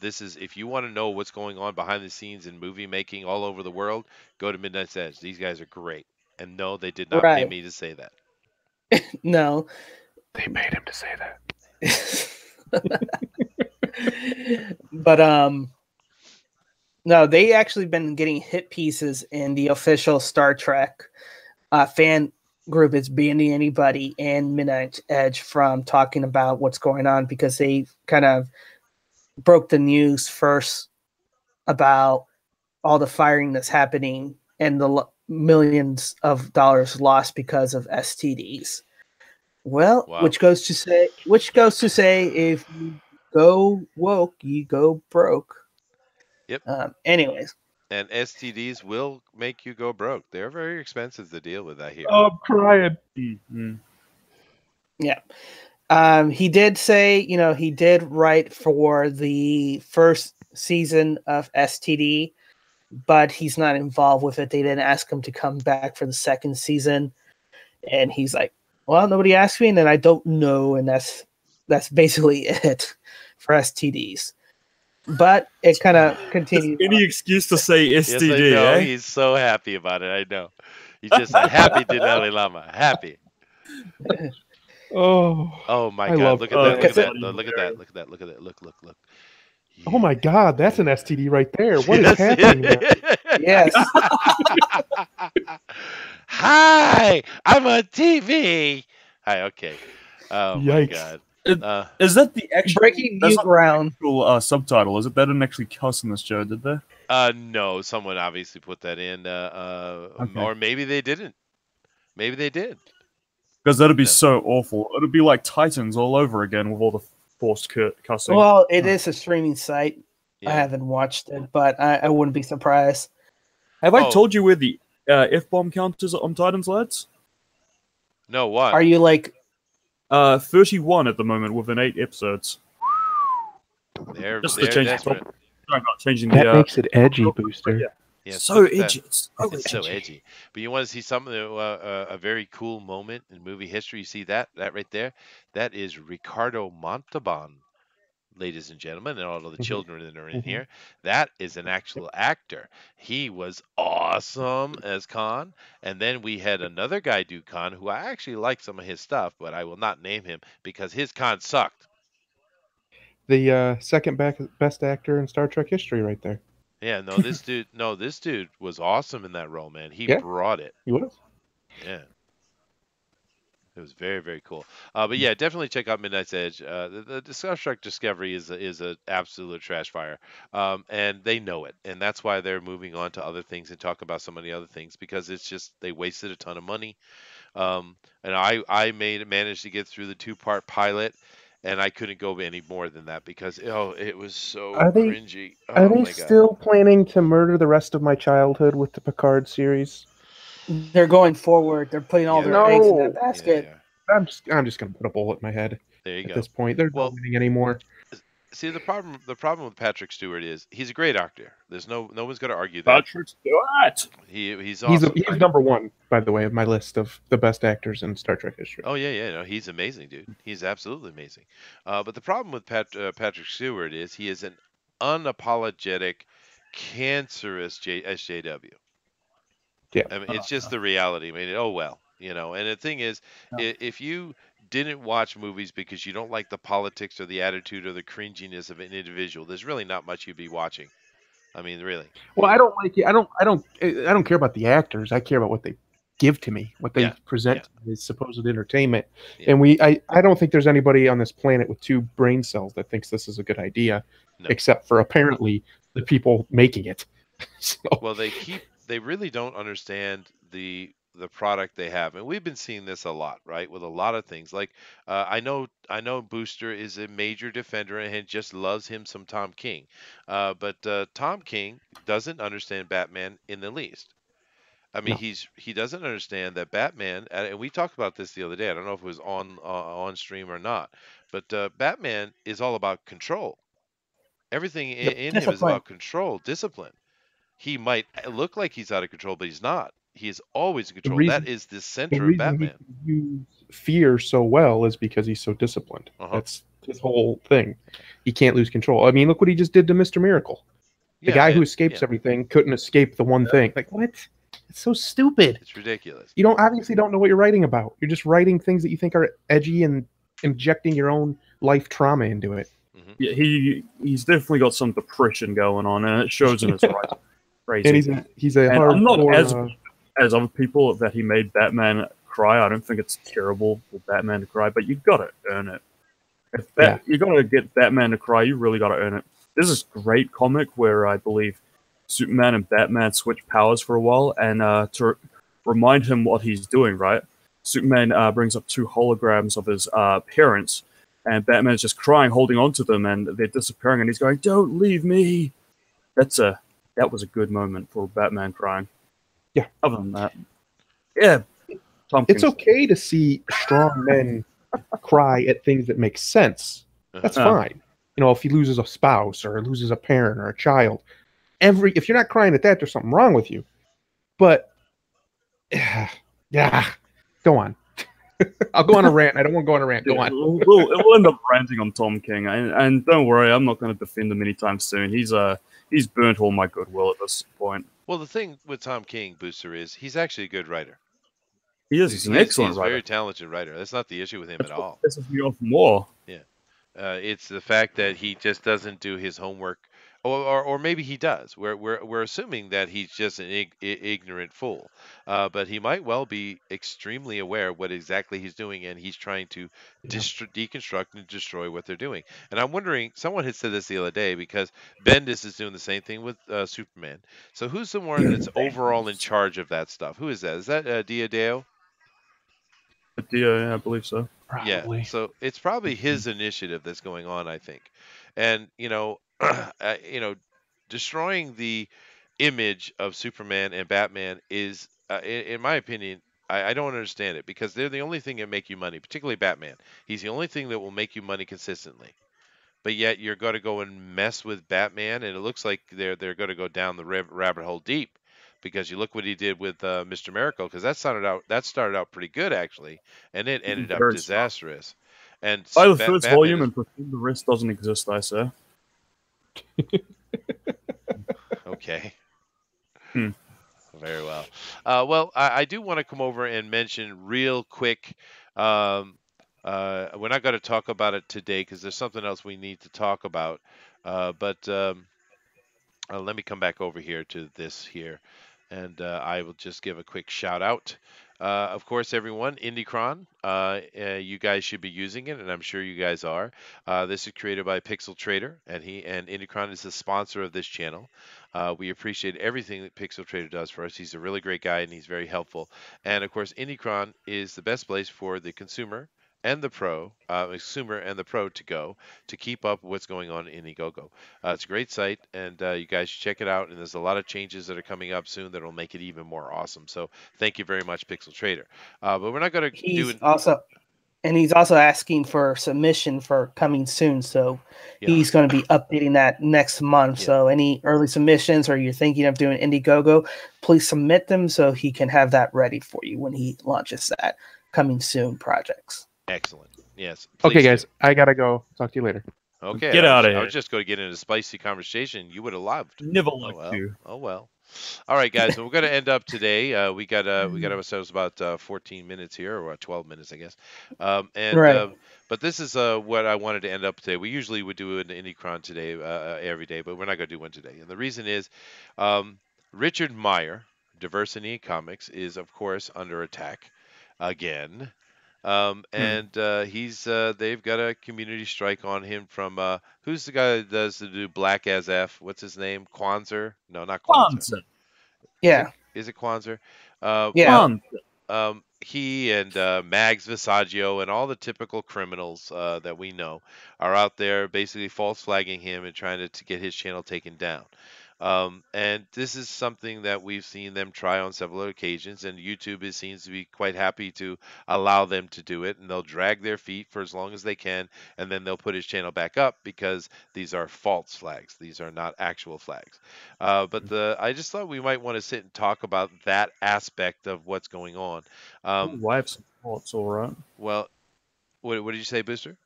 This is, if you want to know what's going on behind the scenes in movie making all over the world, go to Midnight's Edge. These guys are great. And no, they did not pay me to say that. No. They made him to say that. But no, they actually been getting hit pieces in the official Star Trek fan group is banning anybody in Midnight Edge from talking about what's going on, because they kind of broke the news first about all the firing that's happening and the millions of dollars lost because of STDs. Well, Wow. which goes to say, if you go woke, you go broke. Yep. Anyways, And STDs will make you go broke. They're very expensive to deal with, I hear. Oh, I'm crying. Mm-hmm. Yeah. He did say, he did write for the first season of STD, but he's not involved with it. They didn't ask him to come back for the second season. And he's like, well, nobody asked me, and then I don't know. And that's basically it for STDs. But it kind of continues. Any excuse to say STD, Yes, I know. eh? He's so happy about it. I know. He's just like, happy Denali Lama. Happy. Oh, Oh my I God! love- Look at that! Look at that! Oh, Look at that! Look at that! Look at that! Look! oh my God, that's an STD right there. What is Yes, happening there? Yes. Hi, I'm on TV. Hi, okay. Oh my Yikes. God. Is that the actual Breaking that's new not the ground. actual subtitle? Is it? They didn't actually cuss in this show, did they? No, someone obviously put that in. Okay. Or maybe they didn't. Maybe they did. Because that'd be No. so awful. It'd be like Titans all over again with all the forced cussing. Well, it is a streaming site. Yeah. I haven't watched it, but I wouldn't be surprised. Have I Oh. told you where the F-bomb count is on Titans, lads? No, what? Are you like, 31 at the moment within 8 episodes. They're Just to they're change the desperate. topic. Sorry, not changing That the. makes it edgy, Booster. Yes, so look at that. edgy. It's so It's so edgy. edgy. But you want to see something, a very cool moment in movie history? You see that right there? That is Ricardo Montalban, ladies and gentlemen, and all of the Mhm. children that are in Mhm. here. That is an actual actor. He was awesome as Khan. And then we had another guy do Khan, who I actually like some of his stuff, but I will not name him because his Khan sucked. The second best actor in Star Trek history, right there. Yeah, this dude was awesome in that role, man. He Yeah. brought it. He was. Yeah. It was very, very cool. But yeah, definitely check out Midnight's Edge. The Star Trek Discovery is a absolute trash fire, and they know it, and that's why they're moving on to other things and talk about some of the other things because it's just they wasted a ton of money. And I managed to get through the 2-part pilot, and I couldn't go any more than that because it was so Are they- cringy. Are Oh they my God. still planning to murder the rest of my childhood with the Picard series? they're going forward? They're putting all Yeah, their they eggs in are. that Yeah, basket. yeah. I'm just gonna put a bullet in my head There you at go. this point. They're Well- not winning anymore. See, the problem with Patrick Stewart is he's a great actor. There's no one's going to argue that. Patrick Stewart. He's awesome. He's number one, by the way, of my list of the best actors in Star Trek history. Oh yeah, no, he's amazing, dude. He's absolutely amazing. But the problem with Patrick Stewart is he is an unapologetic, cancerous SJW. Yeah. I mean, it's just the reality. I mean, oh well, And the thing is, if you didn't watch movies because you don't like the politics or the attitude or the cringiness of an individual, there's really not much you'd be watching. I mean, really. Well, I don't like it. I don't care about the actors. I care about what they give to me, what they Yeah, present as supposed entertainment. Yeah. And I don't think there's anybody on this planet with 2 brain cells that thinks this is a good idea, No. except for apparently the people making it. So, Well, they really don't understand the product they have, and we've been seeing this a lot, right? With a lot of things. Like I know Booster is a major defender and just loves him some Tom King, but Tom King doesn't understand Batman in the least. I mean, No. he doesn't understand that Batman, and we talked about this the other day. I don't know if it was on stream or not, but Batman is all about control. Everything in him is Discipline. about control, discipline. He might look like he's out of control, but he's not. He is always in control. reason- That is the the center of reason Batman. he can use fear so well is because he's so disciplined. Uh-huh. That's his whole thing. He can't lose control. I mean, look what he just did to Mr. Miracle. The Yeah, guy who and- escapes yeah, everything couldn't escape the one thing. Like, what? It's so stupid. It's ridiculous. You obviously don't know what you're writing about. You're just writing things that you think are edgy and injecting your own life trauma into it. Yeah, he's definitely got some depression going on, and it shows in his writing. Crazy. And he's a And I'm not hardcore, as other people that he made Batman cry. I don't think it's terrible for Batman to cry, but you gotta earn it. You gotta get Batman to cry, you really gotta earn it. There's this great comic where I believe Superman and Batman switch powers for a while, and to remind him what he's doing, right? Superman brings up 2 holograms of his parents, and Batman's just crying, holding on to them, and they're disappearing, and he's going, "Don't leave me." That's that was a good moment for Batman crying. Yeah. Other than that, yeah, Tom It's King's- okay to see strong men cry at things that make sense. That's Uh-huh. fine. You know, if he loses a spouse or loses a parent or a child, if you're not crying at that, there's something wrong with you. But yeah, go on. I'll go on a rant. I don't want to go on a rant. Go on. We'll end up ranting on Tom King, and don't worry, I'm not going to defend him anytime soon. He's burnt all my goodwill at this point. Well, the thing with Tom King, Booster, is he's actually a good writer. He is. He's an excellent he's a writer. very talented writer. That's not the issue with him That's at what all. pisses me off more. It's the fact that he just doesn't do his homework, or maybe he does. We're assuming that he's just an ignorant fool, but he might well be extremely aware of what exactly he's doing, and he's trying to deconstruct and destroy what they're doing. And I'm wondering, someone had said this the other day, because Bendis is doing the same thing with Superman. So who's the one that's overall in charge of that stuff? Who is that? Is that Diodeo? Yeah, I believe so. Probably. Yeah, so it's probably his initiative that's going on, I think. And destroying the image of Superman and Batman is, in my opinion, I don't understand it, because they're the only thing that make you money, particularly Batman. He's the only thing that will make you money consistently. But yet you're going to go and mess with Batman, and it looks like they're going to go down the rabbit hole deep. Because you look what he did with Mr. Miracle, because that started out pretty good, actually, and it ended up Very disastrous. And Buy the Batman first volume is- and pretend the rest doesn't exist, I say. Okay. Hmm. Very well. Well, I do want to come over and mention real quick. We're not going to talk about it today because there's something else we need to talk about. But let me come back over here to this here, and I will just give a quick shout out. Of course, everyone, Indicron, you guys should be using it, and I'm sure you guys are. This is created by Pixel Trader, and Indicron is the sponsor of this channel. We appreciate everything that Pixel Trader does for us. He's a really great guy, and he's very helpful. And of course, Indicron is the best place for the consumer and the pro to go to keep up with what's going on in Indiegogo. It's a great site, and you guys should check it out. And there's a lot of changes that are coming up soon that will make it even more awesome. So thank you very much, Pixel Trader. But we're not going to do it. He's also asking for submission for coming soon. So he's going to be updating that next month. So any early submissions, or you're thinking of doing Indiegogo, please submit them so he can have that ready for you when he launches that coming soon projects. Excellent. Yes. Okay, guys, I gotta go. Talk to you later. Okay. Get out of here. I was just going to get into a spicy conversation. You would have loved. Never liked you. Oh well. All right, guys. So we're going to end up today. We got ourselves about 14 minutes here, or 12 minutes, I guess. But this is what I wanted to end up today. We usually would do an Indicron today, every day, but we're not going to do one today. And the reason is, Richard Meyer, Diversity Comics, is of course under attack again. And they've got a community strike on him from who's the guy that does do Black as F? What's his name? Kwanzaa? No, not Kwanzaa. Yeah. Is it Kwanzaa? Yeah. He and Mags Visaggio and all the typical criminals that we know are out there basically false flagging him and trying to get his channel taken down. And this is something that we've seen them try on several occasions, and YouTube seems to be quite happy to allow them to do it, and they'll drag their feet for as long as they can, and then they'll put his channel back up because these are false flags. These are not actual flags. But I just thought we might want to sit and talk about that aspect of what's going on. I have some thoughts, all right. Well, what did you say, Booster?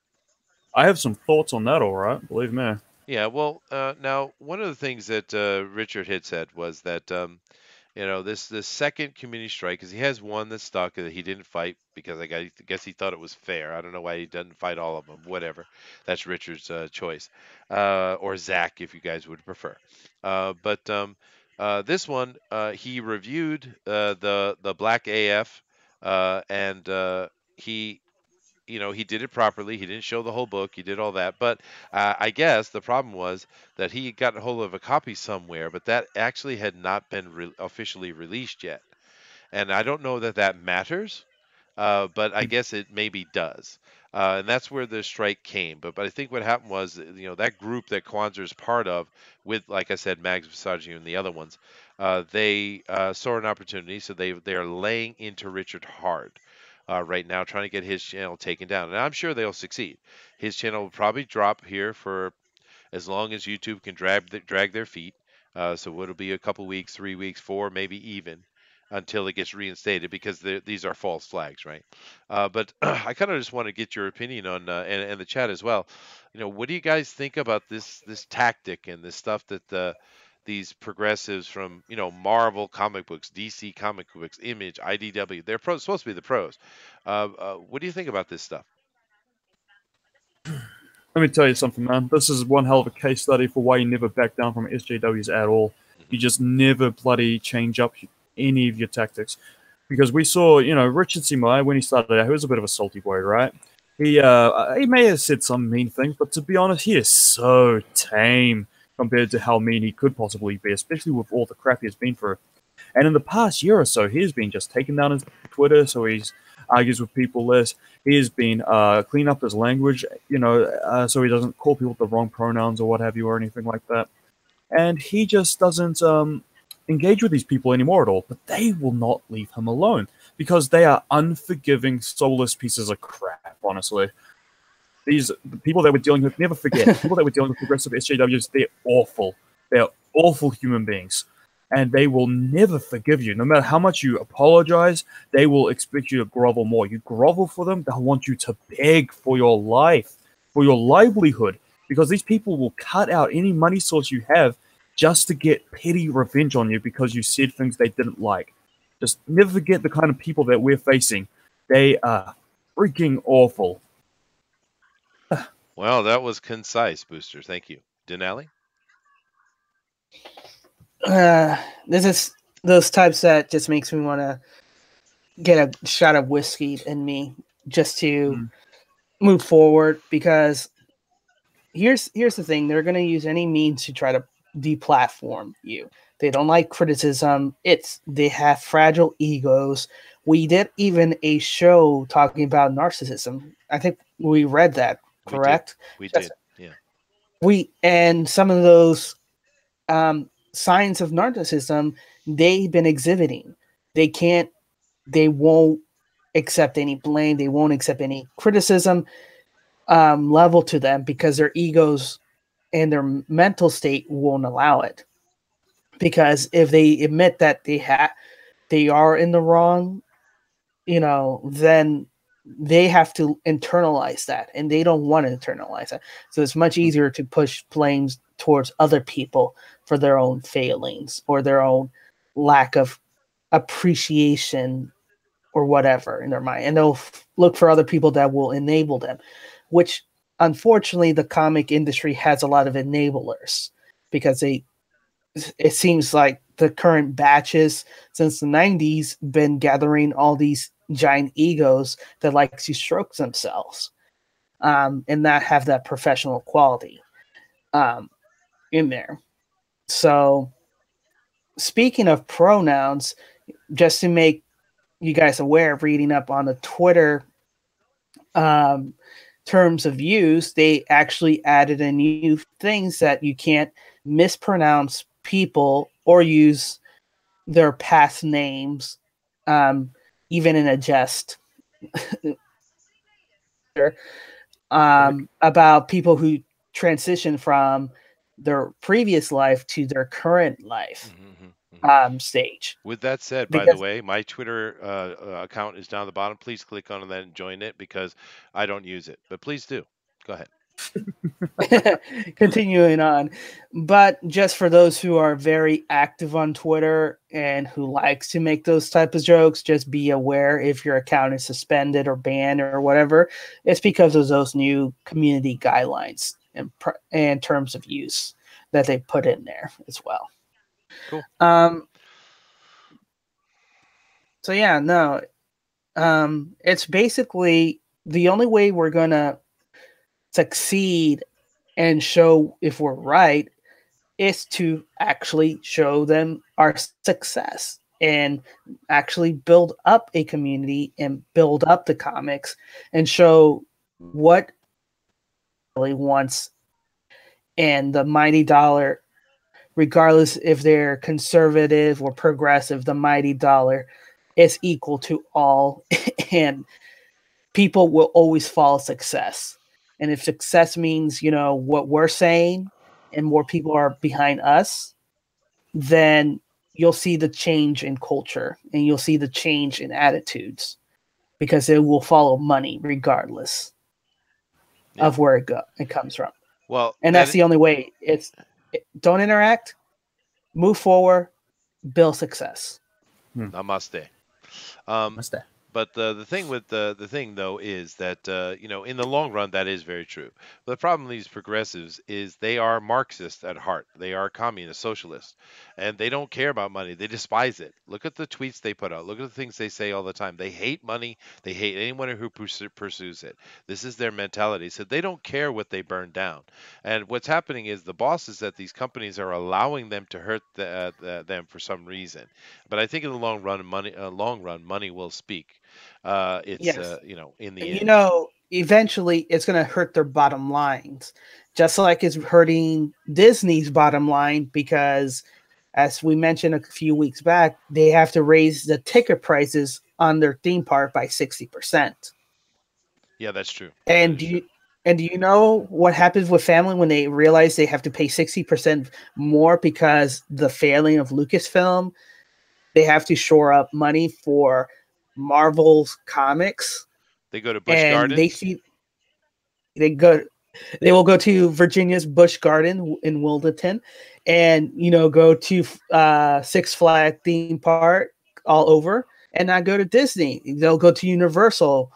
I have some thoughts on that, all right. Believe me. Yeah, well, now one of the things that Richard had said was that this second community strike, because he has one that's stuck that he didn't fight because I guess he thought it was fair. I don't know why he doesn't fight all of them. Whatever, that's Richard's choice, or Zach if you guys would prefer. But this one, he reviewed the Black AF, and he did it properly. He didn't show the whole book. He did all that. But I guess the problem was that he got a hold of a copy somewhere, but that actually had not been officially released yet. And I don't know that matters, but I guess it maybe does. And that's where the strike came. But I think what happened was, that group that Kwanzaa is part of, with, like I said, Mags Misogyny and the other ones, they saw an opportunity, so they are laying into Richard hard right now, trying to get his channel taken down. And I'm sure they'll succeed. His channel will probably drop here for as long as YouTube can drag their feet. So it'll be a couple weeks, 3 weeks, 4, maybe even, until it gets reinstated, because these are false flags, right? But I kind of just want to get your opinion on, and the chat as well. What do you guys think about this tactic and this stuff that these progressives from Marvel comic books, DC comic books, Image, IDW, they're supposed to be the pros. What do you think about this stuff? Let me tell you something, man. This is one hell of a case study for why you never back down from SJWs at all. You just never bloody change up any of your tactics. Because we saw, Richard C. Meyer, when he started out, he was a bit of a salty boy, right? He may have said some mean things, but to be honest, he is so tame compared to how mean he could possibly be, especially with all the crap he's been through. And in the past year or so, he's been just taken down his Twitter, so he's argues with people less. He has been clean up his language, so he doesn't call people the wrong pronouns or what have you or anything like that. And he just doesn't engage with these people anymore at all. But they will not leave him alone because they are unforgiving, soulless pieces of crap, honestly. The people that we're dealing with, never forget, people that we're dealing with progressive SJWs, they're awful. They're awful human beings. And they will never forgive you. No matter how much you apologize, they will expect you to grovel more. You grovel for them, they'll want you to beg for your life, for your livelihood, because these people will cut out any money source you have just to get petty revenge on you because you said things they didn't like. Just never forget the kind of people that we're facing. They are freaking awful. Well, that was concise, Booster. Thank you. Denali? This is those types that just makes me want to get a shot of whiskey in me just to move forward, because here's the thing. They're going to use any means to try to deplatform you. They don't like criticism. They have fragile egos. We did even a show talking about narcissism. I think we read that, correct? We did. Yeah. And some of those signs of narcissism they've been exhibiting. They won't accept any blame. They won't accept any criticism level to them because their egos and their mental state won't allow it. Because if they admit that they are in the wrong, then they have to internalize that, and they don't want to internalize that. So it's much easier to push blames towards other people for their own failings or their own lack of appreciation or whatever in their mind. And they'll look for other people that will enable them, which unfortunately the comic industry has a lot of enablers, because it seems like the current batches since the 90s been gathering all these giant egos that like to stroke themselves and not have that professional quality in there. So speaking of pronouns, just to make you guys aware of reading up on the Twitter terms of use, they actually added a new things that you can't mispronounce people or use their past names, even in a jest. About people who transition from their previous life to their current life stage. With that said, by the way, my Twitter account is down the bottom. Please click on that and join it, because I don't use it. But please do. Go ahead. Continuing on, but just for those who are very active on Twitter and who likes to make those type of jokes, just be aware if your account is suspended or banned or whatever, it's because of those new community guidelines and terms of use that they put in there as well. Cool. So yeah, no, it's basically the only way we're gonna succeed and show if we're right is to actually show them our success and actually build up a community and build up the comics and show what really wants, and the mighty dollar, regardless if they're conservative or progressive, the mighty dollar is equal to all, and people will always follow success. And if success means, what we're saying and more people are behind us, then you'll see the change in culture and you'll see the change in attitudes, because it will follow money regardless of where it comes from. Well, and that's the only way. Don't interact, move forward, build success. Namaste. Namaste. But the thing with the thing though is that in the long run that is very true. But the problem with these progressives is they are Marxist at heart. They are communist, socialist, and they don't care about money. They despise it. Look at the tweets they put out. Look at the things they say all the time. They hate money. They hate anyone who pursues it. This is their mentality. So they don't care what they burn down. And what's happening is the bosses at these companies are allowing them to hurt them for some reason. But I think in the long run, money will speak. It's Yes. in the end. Eventually it's going to hurt their bottom lines, just like it's hurting Disney's bottom line, because as we mentioned a few weeks back, they have to raise the ticket prices on their theme park by 60%. Yeah, that's true. And do you know what happens with family when they realize they have to pay 60% more because the failing of Lucasfilm? They have to shore up money for Marvel's comics. They go to Busch Gardens. They will go to Virginia's Busch Garden in Wilderton, and go to Six Flags theme park all over, and not go to Disney. They'll go to Universal,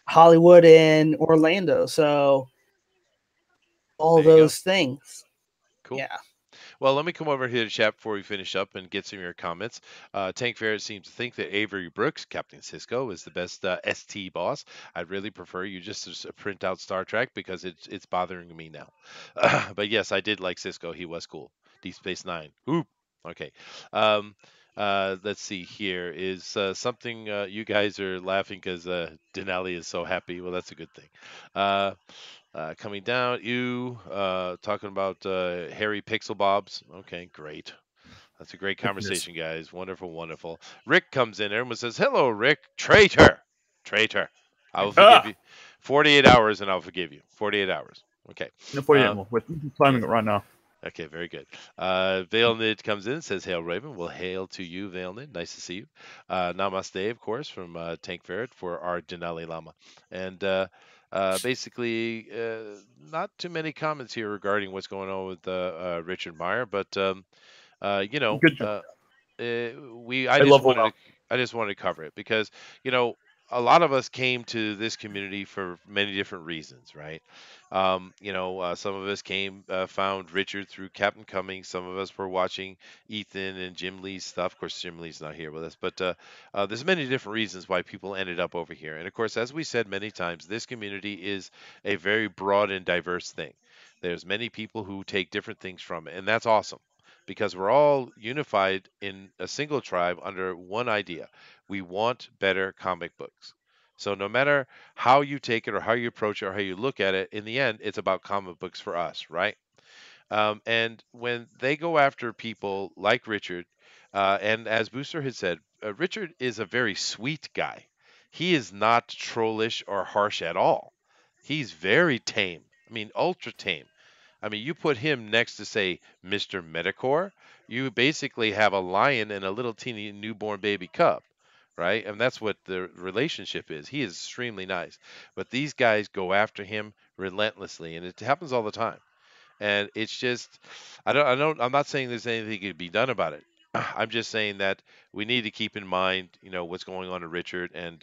Hollywood, and Orlando. So all those things. Cool. Yeah. Well, let me come over here to chat before we finish up and get some of your comments. Tank Ferret seems to think that Avery Brooks, Captain Sisko, is the best ST boss. I'd really prefer you just print out Star Trek because it's bothering me now. But yes, I did like Sisko. He was cool. Deep Space Nine. Oop. Okay. Let's see here. Is something you guys are laughing because Denali is so happy? Well, that's a good thing. Coming down, you talking about Harry Pixel Bobs. Okay, great. That's a great conversation, guys. Wonderful, wonderful. Rick comes in there and says, "Hello, Rick. Traitor. I will forgive you. 48 hours and I'll forgive you. 48 hours. Okay. No, 48 more. We're timing it right now. Okay, very good. Vailnid comes in and says, "Hail Raven." Well, hail to you, Vailnid. Nice to see you. Namaste, of course, from Tank Ferret for our Denali Lama. And basically, not too many comments here regarding what's going on with Richard Meyer, but I just wanted to cover it because a lot of us came to this community for many different reasons, right? Some of us found Richard through Captain Cummings. Some of us were watching Ethan and Jim Lee's stuff. Of course, Jim Lee's not here with us, but there's many different reasons why people ended up over here. And of course, as we said many times, this community is a very broad and diverse thing. There's many people who take different things from it, and that's awesome because we're all unified in a single tribe under one idea. We want better comic books. So no matter how you take it or how you approach it or how you look at it, in the end, it's about comic books for us, right? And when they go after people like Richard, and as Booster had said, Richard is a very sweet guy. He is not trollish or harsh at all. He's very tame. I mean, ultra tame. I mean, you put him next to, say, Mr. Metacore, you basically have a lion and a little teeny newborn baby cub, right? And that's what the relationship is. He is extremely nice. But these guys go after him relentlessly, and it happens all the time. And it's just, I'm not saying there's anything that could be done about it. I'm just saying that we need to keep in mind, what's going on to Richard and,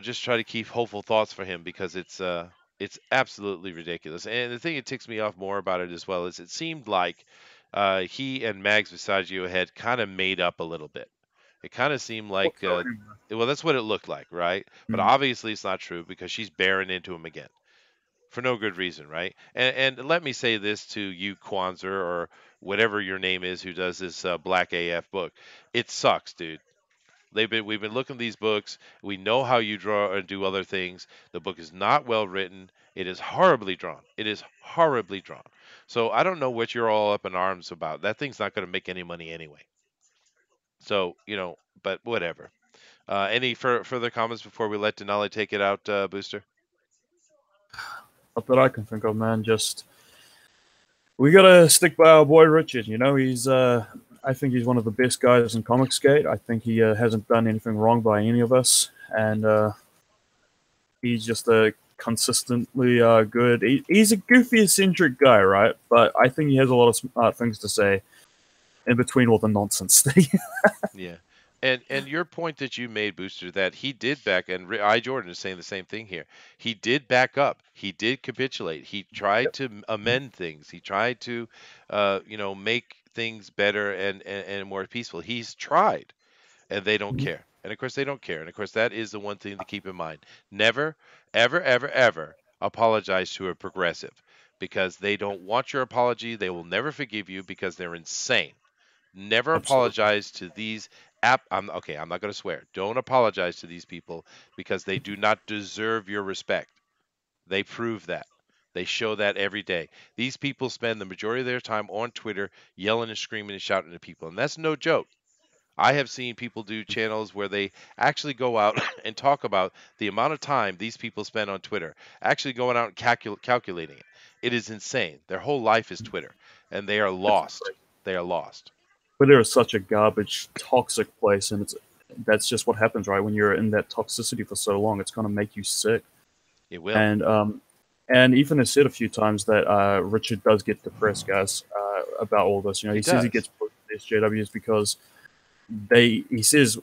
just try to keep hopeful thoughts for him because it's absolutely ridiculous. And the thing that ticks me off more about it as well is it seemed like he and Mags Visaggio had kind of made up a little bit. It kind of seemed like, well, that's what it looked like, right? But obviously it's not true because she's bearing into him again for no good reason, right? And let me say this to you, Kwanzaa, or whatever your name is, who does this Black AF book. It sucks, dude. We've been looking at these books. We know how you draw and do other things. The book is not well written. It is horribly drawn. It is horribly drawn. So I don't know what you're all up in arms about. That thing's not going to make any money anyway. So, but whatever. Any further comments before we let Denali take it out, Booster? Not that I can think of, man. Just we gotta stick by our boy Richard. He's I think he's one of the best guys in Comicsgate. I think he hasn't done anything wrong by any of us, and he's just a consistently good. He's a goofy, eccentric guy, right? But I think he has a lot of smart things to say in between all the nonsense. Yeah. And your point that you made, Booster, that he did back, and I Jordan is saying the same thing here. He did back up. He did capitulate. He tried to amend things. He tried to, make things better and more peaceful. He's tried, and they don't care. And of course, they don't care. And of course, that is the one thing to keep in mind. Never, ever, ever, ever apologize to a progressive because they don't want your apology. They will never forgive you because they're insane. Never apologize to these I'm not going to swear. Don't apologize to these people because they do not deserve your respect. They prove that. They show that every day. These people spend the majority of their time on Twitter yelling and screaming and shouting at people, and that's no joke. I have seen people do channels where they actually go out and talk about the amount of time these people spend on Twitter, actually going out and calculating it. It is insane. Their whole life is Twitter, and they are lost. They are lost. Twitter is such a garbage, toxic place, and that's just what happens, right? When you're in that toxicity for so long, it's going to make you sick. It will. And Ethan has said a few times that Richard does get depressed, guys, about all this. He says he gets put to SJWs because he says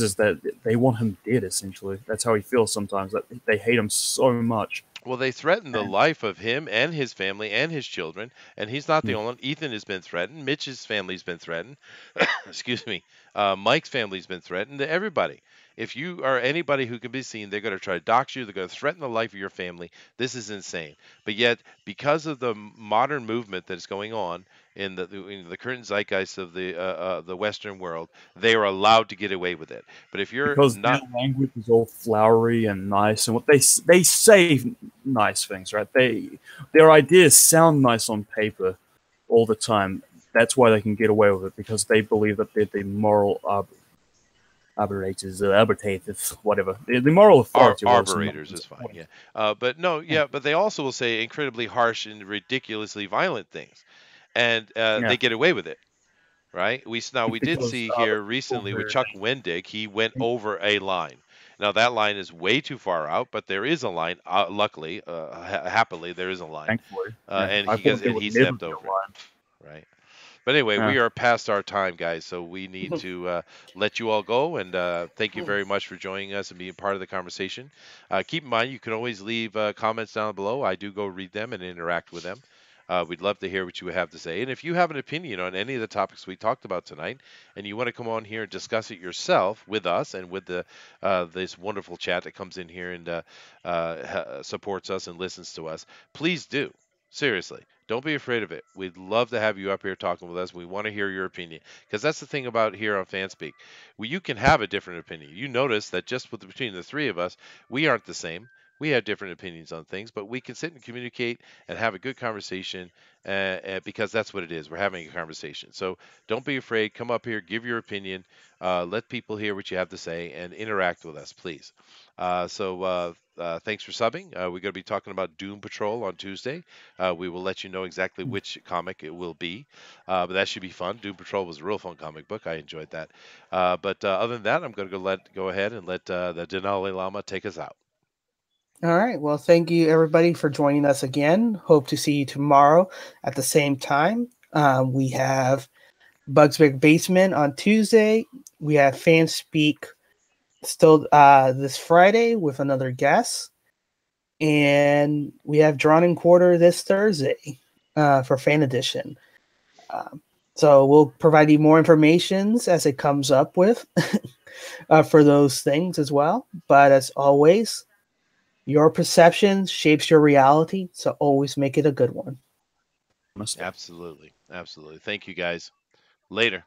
is that they want him dead, essentially. That's how he feels sometimes, that they hate him so much. Well, they threaten the life of him and his family and his children, and he's not the only one. Ethan has been threatened. Mitch's family's been threatened. Excuse me. Mike's family's been threatened. Everybody. If you are anybody who can be seen, they're going to try to dox you. They're going to threaten the life of your family. This is insane. But yet, because of the modern movement that is going on in the current zeitgeist of the Western world, they are allowed to get away with it. But if you're because their language is all flowery and nice, and what they say nice things, right? Their ideas sound nice on paper all the time. That's why they can get away with it, because they believe that they're the moral arbitrators, whatever. The moral authority. Arborators is fine, yeah. But they also will say incredibly harsh and ridiculously violent things, and they get away with it, right? We did see here recently with Chuck Wendig, he went over a line. Now that line is way too far out, but there is a line. Luckily, happily, there is a line, and he stepped over it, right? But anyway, we are past our time, guys, so we need to let you all go. And thank you very much for joining us and being part of the conversation. Keep in mind, you can always leave comments down below. I do go read them and interact with them. We'd love to hear what you have to say. And if you have an opinion on any of the topics we talked about tonight, and you want to come on here and discuss it yourself with us and with this wonderful chat that comes in here and supports us and listens to us, please do. Seriously, don't be afraid of it. We'd love to have you up here talking with us. We want to hear your opinion, because that's the thing about here on Fanspeak. You can have a different opinion. You notice that just between the three of us, we aren't the same. We have different opinions on things, but we can sit and communicate and have a good conversation because that's what it is. We're having a conversation. So don't be afraid. Come up here, give your opinion, let people hear what you have to say, and interact with us, please. Thanks for subbing. We're going to be talking about Doom Patrol on Tuesday. We will let you know exactly which comic it will be, but that should be fun. Doom Patrol was a real fun comic book. I enjoyed that. But other than that, I'm going to go ahead and let the Denali Lama take us out. All right. Well, thank you, everybody, for joining us again. Hope to see you tomorrow at the same time. We have Bugs Big Basement on Tuesday. We have Fanspeak still this Friday with another guest. And we have Drawn in Quarter this Thursday for Fan Edition. So we'll provide you more information as it comes up with for those things as well. But as always, your perception shapes your reality, so always make it a good one. Absolutely. Absolutely. Thank you, guys. Later.